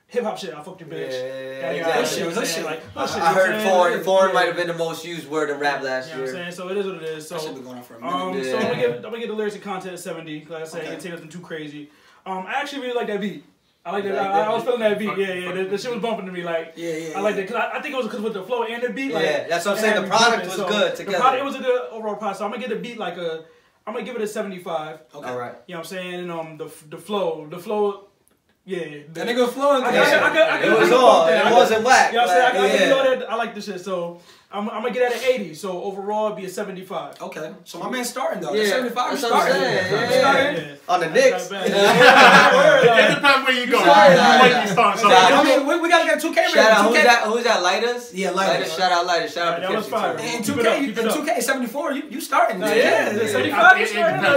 hip hop shit. I fucked your bitch. Yeah, exactly. That shit. Like, I heard foreign might have been the most used word in rap last year. You know what I'm saying? So it is what it is. So that should be going on for a minute. So I'm gonna give the lyrics and content at 70. Like I said, you can't say nothing too crazy. I actually really like that beat. I like that. I was feeling that beat. Yeah. The shit was bumping to me. Like, I like that because I think it was because with the flow and the beat. Like, yeah, that's what I'm saying. The product was good together. It was a good overall product. So I'm gonna give the beat like a. I'm gonna give it a 75. Okay. All right. You know what I'm saying? And the flow. Yeah. That nigga flowing. It was on. It wasn't whack. You know what I'm saying? I like the shit. So I'm gonna get that at 80. So overall, it'd be a 75. Okay. So my man's starting though. Yeah. 75 That's starting. Yeah. On the Knicks. It depends where you go. You might be starting something. I mean, we gotta get 2K ready. Shout out. Who's that? Lighters. Yeah, Lighters. Shout out Lighters. Shout out. That was fire. And 2K 74. You starting? Yeah. 75.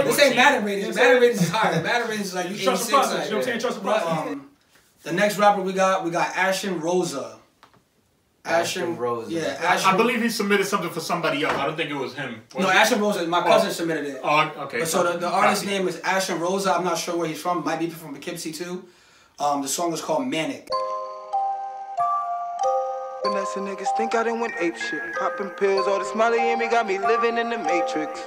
This ain't Madden ratings. Madden ratings is higher. Madden ratings is like you 86. Trust the process. You know what I'm saying? Trust the process. The next rapper we got Ashen Rosa. Ashen Rosa. Yeah, I believe he submitted something for somebody else. I don't think it was him. No, Ashen Rosa. My cousin submitted it. Oh, okay. But so the artist's name is Ashen Rosa. I'm not sure where he's from. Might be from Poughkeepsie too. The song is called Manic. Vanessa niggas think I done went ape shit. Popping pills, all the smiley in me got me living in the Matrix.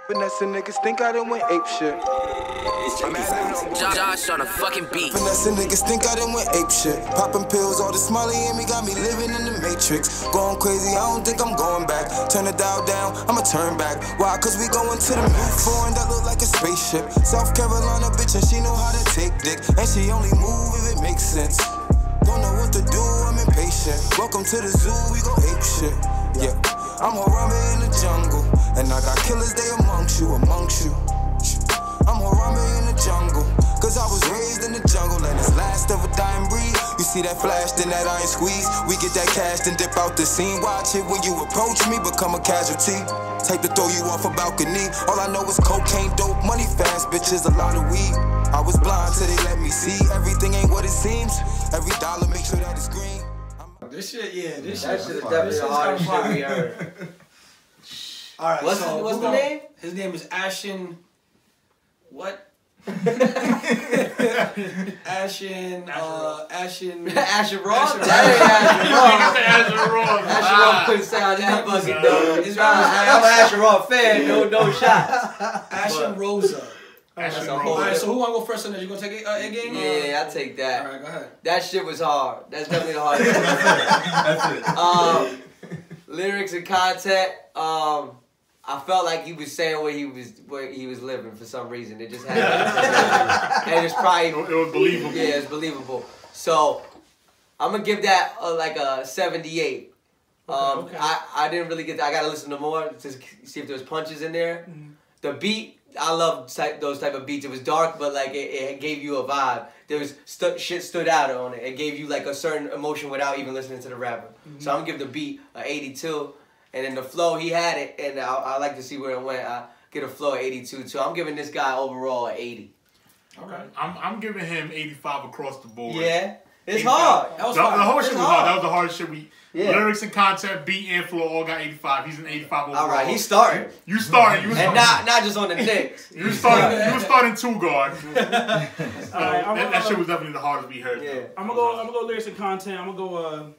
Vanessa niggas think I done went ape shit. Josh on a fucking beat. Vanessa niggas think I done went ape shit. Popping pills, all the smiley in me got me living in the Matrix. Going crazy, I don't think I'm going back. Turn the dial down, I'ma turn back. Why? Cause we going to the moon. Foreign that look like a spaceship. South Carolina bitch and she know how to take dick. And she only move if it makes sense. Don't know what to do, I'm impatient. Welcome to the zoo, we go ape shit. Yeah, I'm Harambe in the jungle. And I got killers, they amongst you. I'm Harambe in the jungle, cause I was raised in the jungle. And it's last of a dying breed. You see that flash, then that iron squeeze. We get that cash, then dip out the scene. Watch it when you approach me, become a casualty. Type to throw you off a balcony. All I know is cocaine, dope, money fast, bitches, a lot of weed. I was blind till they let me see. Everything ain't what it seems. Every dollar, make sure that it's green. This shit, yeah, this that shit is definitely the hardest shit we heard. All right, what's the name? His name is Ashen. What? Ashen Raw? Ashen Raw? Ashen Raw. Ashen Raw couldn't sound that fucking dope. I'm an Ashen Raw fan, no shots. Ashen Rosa. Alright, so who wanna go first on that? You gonna take it again? Yeah, I'll take that. Alright, go ahead. That shit was hard. That's definitely the hardest. That's it. Lyrics and content, I felt like he was saying where he was living for some reason. It just happened. And it's probably it was believable. Yeah, it's believable. So I'm gonna give that like a 78. Okay. I didn't really get that. I gotta listen to more to see if there was punches in there. Mm-hmm. The beat, I love those type of beats. It was dark, but like it gave you a vibe. There was shit stood out on it. It gave you like a certain emotion without even listening to the rapper. Mm-hmm. So I'm gonna give the beat a 82. And then the flow, he had it, and I like to see where it went. I get a flow at 82 too. I'm giving this guy overall an 80. Okay. I'm giving him 85 across the board. Yeah, it's hard. The whole shit was hard. That was the hardest shit we. Yeah. Lyrics and content, beat and flow all got 85. He's an 85 overall. All right, he's starting. You starting. And not just on the Knicks. You were starting two guard. That shit was definitely the hardest we heard. Yeah. I'm gonna go lyrics and content. I'm gonna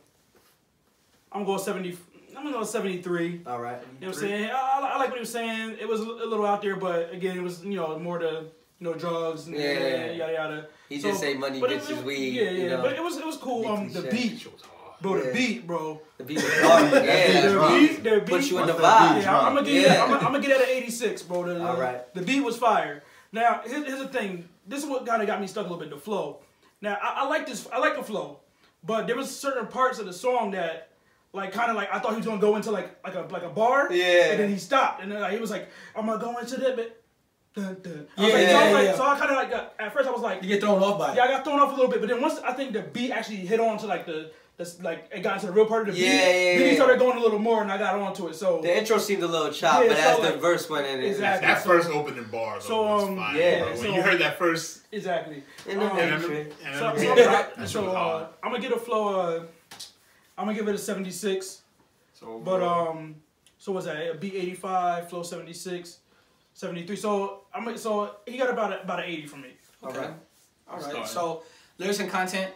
go 70. I'm gonna go 73. All right. You know what I'm saying? I like what he was saying. It was a little out there, but again, it was more to drugs and yada yada. He just say money, bitches, weed. Yeah, yeah. But it was cool. The beat. Bro, the beat, bro. The beat was hard. The beat. Put you in the vibe. Yeah, I'm gonna get that at 86, bro. All right. The beat was fire. Now, here's the thing. This is what kind of got me stuck a little bit. The flow. Now, I like this. I like the flow, but there was certain parts of the song that, like, kind of like I thought he was gonna go into like a bar. Yeah. And then he stopped, and then he was like, "I'm gonna go into that bit." Dun, dun. So I kind of like at first I was like, you get thrown off by it. Yeah, I got thrown off a little bit, but then once I think the beat actually hit on to like like it got into the real part of the beat. Then he started going a little more, and I got onto it. So the intro seemed a little chopped, but as the verse went in, exactly. That first opening bar, though, was fire, bro. When you heard that first, exactly. I'm gonna get a flow. I'm gonna give it a 76. But so what's that? A beat 85, flow 76, 73. So he got about an 80 from me. Okay. All right. So lyrics and content.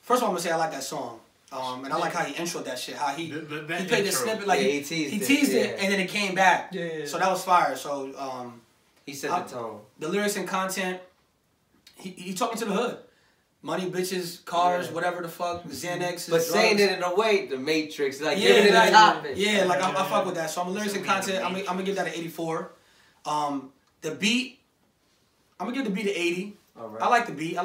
First of all, I'm gonna say I like that song. And I like how he introed that shit. How he played the snippet like he teased it and then it came back. Yeah. So that was fire. So he set the tone. The lyrics and content. He talking to the hood. Money, bitches, cars, whatever the fuck, Xanax. But saying it in a way, the Matrix, like giving it a topic. Yeah, like I fuck with that. So I'm lyrics and content. I'm gonna give that an 84. The beat, I'm gonna give the beat an 80. Right. I like the beat.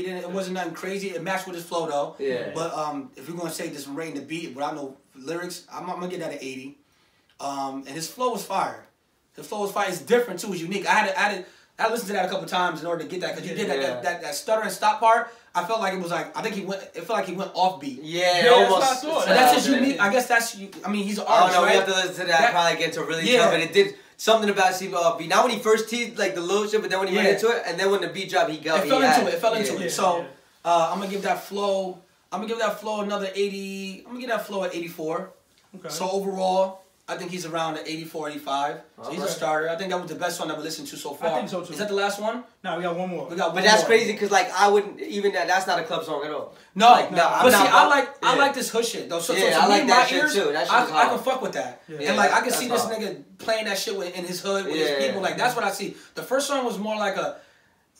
And it wasn't nothing crazy. It matched with his flow though. Yeah. But if you're gonna say this rating the beat without no lyrics, I'm gonna give that an 80. And his flow was fire. His flow was fire. It's different too. It's unique. I listened to that a couple times in order to get that because you did that stutter and stop part. I felt like it was like it felt like he went off beat. Yeah, almost. That's just unique. I guess that's. I mean, he's an artist. Oh no, we have to listen to that. Probably get to really tough, but it did. Something about seemed off beat. Not when he first teased like the little shit, but then when he went into it, and then when the beat dropped, he got. It fell into it. So I'm gonna give that flow. Another 80. I'm gonna give that flow at 84. Okay. So overall, I think he's around the 84, 85. So he's a starter. I think that was the best one I've listened to so far. I think so too. Is that the last one? No, we got one more. But that's crazy because like I wouldn't even that's not a club song at all. No, like, no. But see, I like this hood shit though. So I like that shit too. That shit I can fuck with that. Yeah. And like I can see this nigga playing that shit in his hood with his people. Like that's what I see. The first song was more like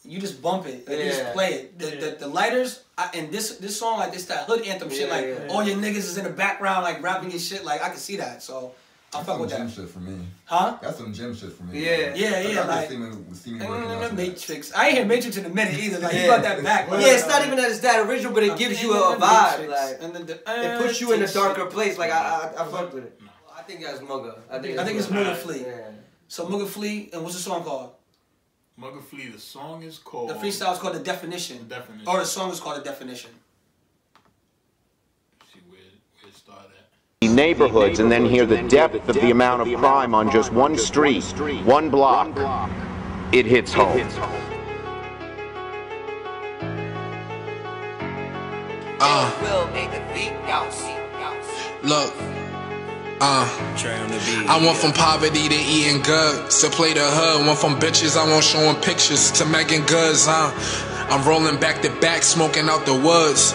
you just bump it, like you just play it. The lighters and this song like it's that hood anthem shit. Like all your niggas is in the background like rapping your shit. Like I can see that. So. I fuck with that. Gym shit for me. Huh? That's some gym shit for me. Yeah. Like, Matrix. I ain't hear Matrix in a minute either. Like you got that back. Yeah, it's not even that it's that original, but it gives you a vibe. Like it puts you in a darker place. Like I fucked with it. I think that's Mugga. I think it's Mugga Flea. So Mugga Flea, and what's the song called? Mugga Flea. The song is called. The freestyle is called The Definition. Or the song is called The Definition. Neighborhoods and then hear the depth of the amount of crime on just one street, one block. It hits home. Look. I went from poverty to eating good, to play the hood. Went from bitches I want showing pictures to making goods, I'm rolling back to back, smoking out the woods.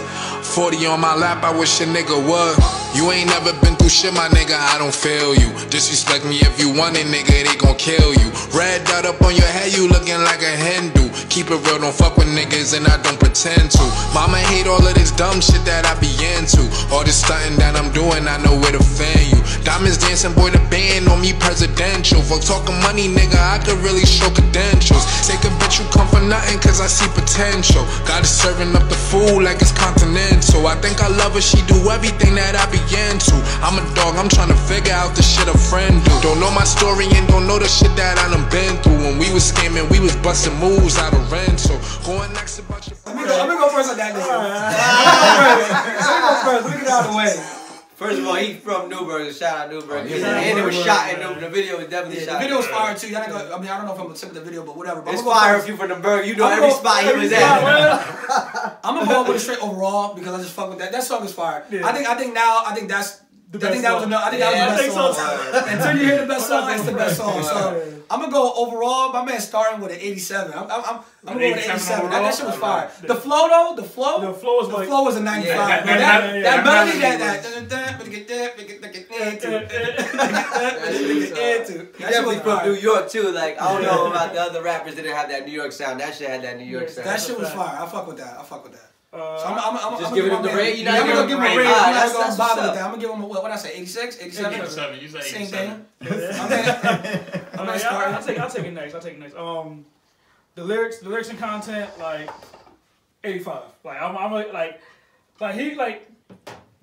40 on my lap, I wish a nigga would. You ain't never been through shit, my nigga, I don't feel you. Disrespect me if you want it, nigga, they gon' kill you. Red dot up on your head, you looking like a Hindu. Keep it real, don't fuck with niggas and I don't pretend to. Mama hate all of this dumb shit that I be into. All this stunting that I'm doing, I know where to fan you. Diamonds dancing, boy, the band on me presidential. Fuck talking money, nigga, I could really show credentials. Take a bitch, you come for nothing, cause I see potential. God is serving up the food like it's continental. I think I love her, she do everything that I be into. I'm a dog, I'm trying to figure out the shit a friend do. Don't know my story and don't know the shit that I done been through. When we was scamming, we was busting moves out of rental. Going next about your Let me go first on that nigga. Let me get out of the way. First of all, he's from Newburgh. Shout out Newburgh. And it was shot in Newburgh. The video was definitely shot. The video was fire too. Y'all I mean, I don't know if I'm gonna tip the video, but whatever. But it's fire if you from the Burg. You know every spot he was at. I'm gonna go with it straight overall because I just fuck with that. That song is fire. Yeah. I think that's. I think that was the best song. Until you hear the best song, that's the best song. So I'm gonna go overall. My man starting with an 87. I'm gonna go with an 87. That shit was fire. The flow though, the flow was a 95. That melody, definitely from New York too. Like I don't know about the other rappers that didn't have that New York sound. That shit had that New York sound. That shit was fire. I fuck with that. So I'm just giving him the rate. I'm gonna give him a rate. I'm not gonna bother with that. I'm gonna give him what I say, 86, 87. 87. You say 87. Same thing. I'll take it next. The lyrics and content, like 85. Like I'm like he like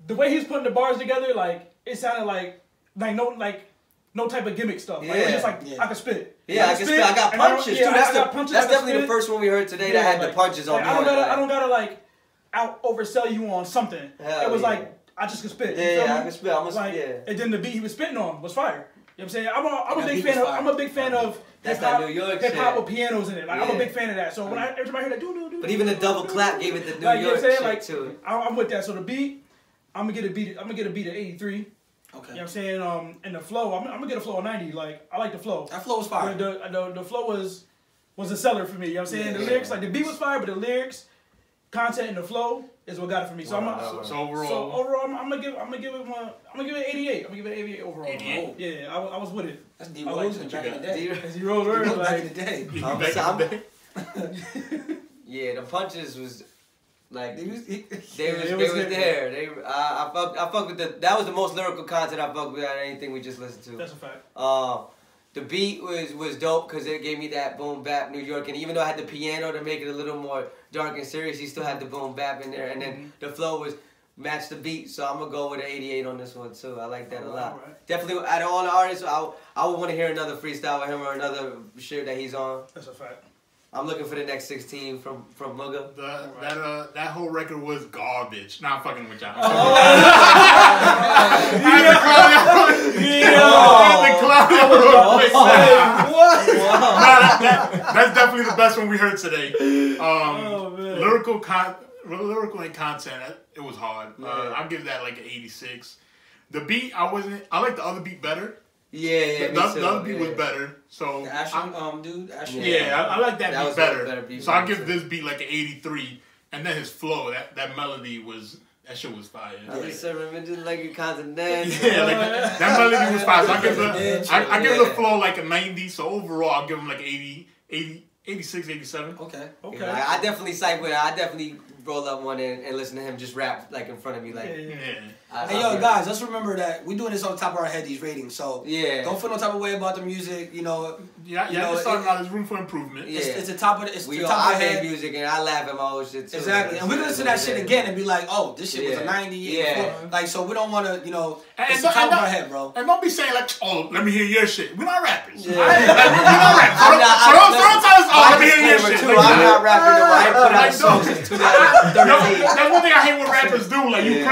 the way he's putting the bars together, like it sounded like no no type of gimmick stuff. Like, it's just like I can spit. Yeah, I can spit. I got punches too. That's definitely the first one we heard today that had the punches on. I don't gotta like out oversell you on something. It was like I just can spit. Yeah, I can spit. And then the beat he was spitting on was fire. You know what I'm saying? I'm a big fan of hip hop with pianos in it. Like I'm a big fan of that. So when every time I hear that do. But even the double clap gave it the New York shit too. I'm with that. So the beat, I'm gonna get a beat at 83. Okay. You know what I'm saying? And the flow, I'm gonna get a flow of 90. Like I like the flow. That flow was fire. The flow was a seller for me. You know what I'm saying? The lyrics, like the beat was fire, but the lyrics, content, and the flow is what got it for me. So overall, I'm gonna give it 88. I'm gonna give it 88 overall. 88? Yeah, I was with it. That's D-Rose back in the day. That's D-Rose back in the day. Yeah, the punches was like they was there. I fuck with that was the most lyrical content I fucked with out of anything we just listened to. That's a fact. The beat was dope because it gave me that boom bap New York, and even though I had the piano to make it a little more dark and serious, he still had the boom bap in there, and then the flow was matched the beat. So I'm gonna go with an 88 on this one too. I like that a lot. Right. Definitely out of all the artists, I would want to hear another freestyle with him or another shit that he's on. That's a fact. I'm looking for the next 16 from Mugga. That whole record was garbage. Nah, I'm fucking with y'all. That's definitely the best one we heard today. Lyrical and content, it was hard. I'll give that like an 86. The beat, I like the other beat better. Yeah, the other beat was better. So the Ashton, dude. Ashton. Yeah, I like that beat better. Beat so I give this beat like an 83, and then his flow, that melody was. That shit was fire. I just remember like your content dance. Yeah, like that melody was fire. So I give the flow like a 90. So overall, I'll give him like 86, 87. Okay. I definitely side with it. I definitely roll up one and listen to him just rap like in front of me. Like, hey, yo, guys, let's remember that we're doing this on the top of our head, these ratings. So don't feel no type of way about the music. You know, just talking about there's room for improvement. Yeah. It's the top of the, we the top of our head. Music, and I laugh at my old shit too. Exactly, and we can listen to that shit again and be like, oh, this shit was a 90. Yeah. Like, so we don't want to, you know, it's the top of our head, bro. And don't be saying like, oh, let me hear your shit. We're not rappers. We're not rappers. So don't tell us, oh, let me hear your shit. I'm not rapping. I ain't put out songs since 2013. That's one thing I hate when rappers do. Like, you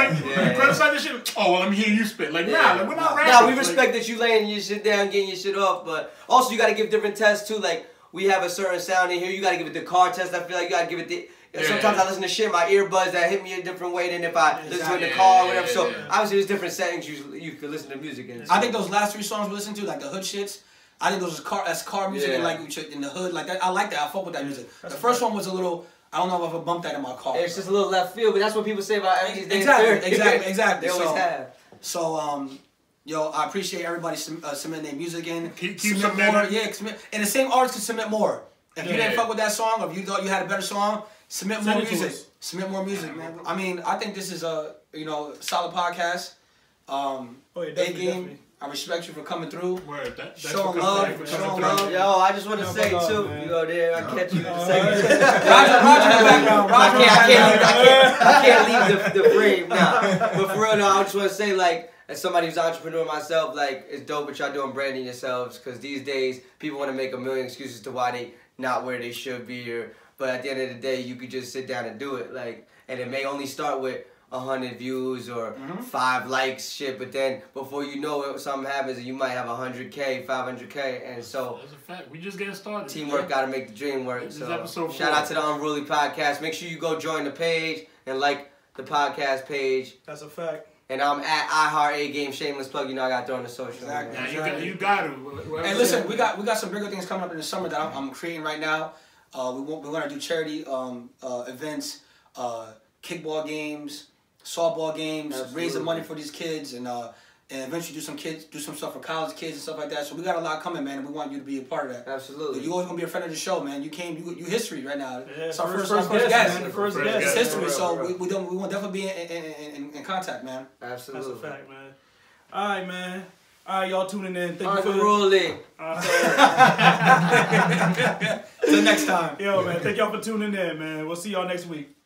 criticize this shit. Oh, well, let me hear you spit. Like, nah, we're not rappers. Nah, we respect that you laying your shit down, getting your shit off, but also you got to give different tests too. Like, we have a certain sound in here. You got to give it the car test. I feel like you got to give it the... Sometimes I listen to shit in my earbuds that hit me a different way than if I listen to it in the car or whatever. So, obviously, there's different settings you can listen to music in. So. I think those last 3 songs we listened to, like the hood shits, I think those that's car music and like in the hood. Like, I like that. I fuck with that music. The first one was a little... I don't know if I bumped that in my car. It's just a little left field, but that's what people say about everything. Exactly. They always have. So, yo, I appreciate everybody submitting their music in. Keep submitting more. Yeah, and the same artists can submit more. If you didn't fuck with that song, or if you thought you had a better song, submit more music. Submit more music, man. I mean, I think this is a solid podcast. A-Game, I respect you for coming through. Showing love. Yo, I just want to say too. You go there, I catch you in a second. Roger in the background. I can't leave the frame now. But for real though, I just want to say, like, as somebody who's an entrepreneur myself, like, it's dope what y'all doing branding yourselves, because these days people want to make a million excuses to why they not where they should be, but at the end of the day, you could just sit down and do it, like, and it may only start with 100 views or 5 likes, shit, but then before you know it, something happens and you might have 100K, 500K, and so that's a fact. We just getting started. Teamwork got to make the dream work. So shout out to the Unruly podcast. Make sure you go join the page and like the podcast page. That's a fact. And I'm at iHeartAGame, shameless plug. You know I got to throw in the social. Exactly. Yeah, you got to. Hey, listen, we got some bigger things coming up in the summer that I'm creating right now. We're going to do charity events, kickball games, softball games, raise the money for these kids, and eventually do some stuff for college kids and stuff like that. So we got a lot coming, man, and we want you to be a part of that. Absolutely. You're always gonna be a friend of the show, man. You history right now. Yeah, it's our first guest. It's history, so we want definitely be in contact, man. Absolutely. That's a fact, man. All right, man. All right, y'all tuning in. Thank you for Unruly. Till next time. Yo, man. Thank y'all for tuning in, man. We'll see y'all next week.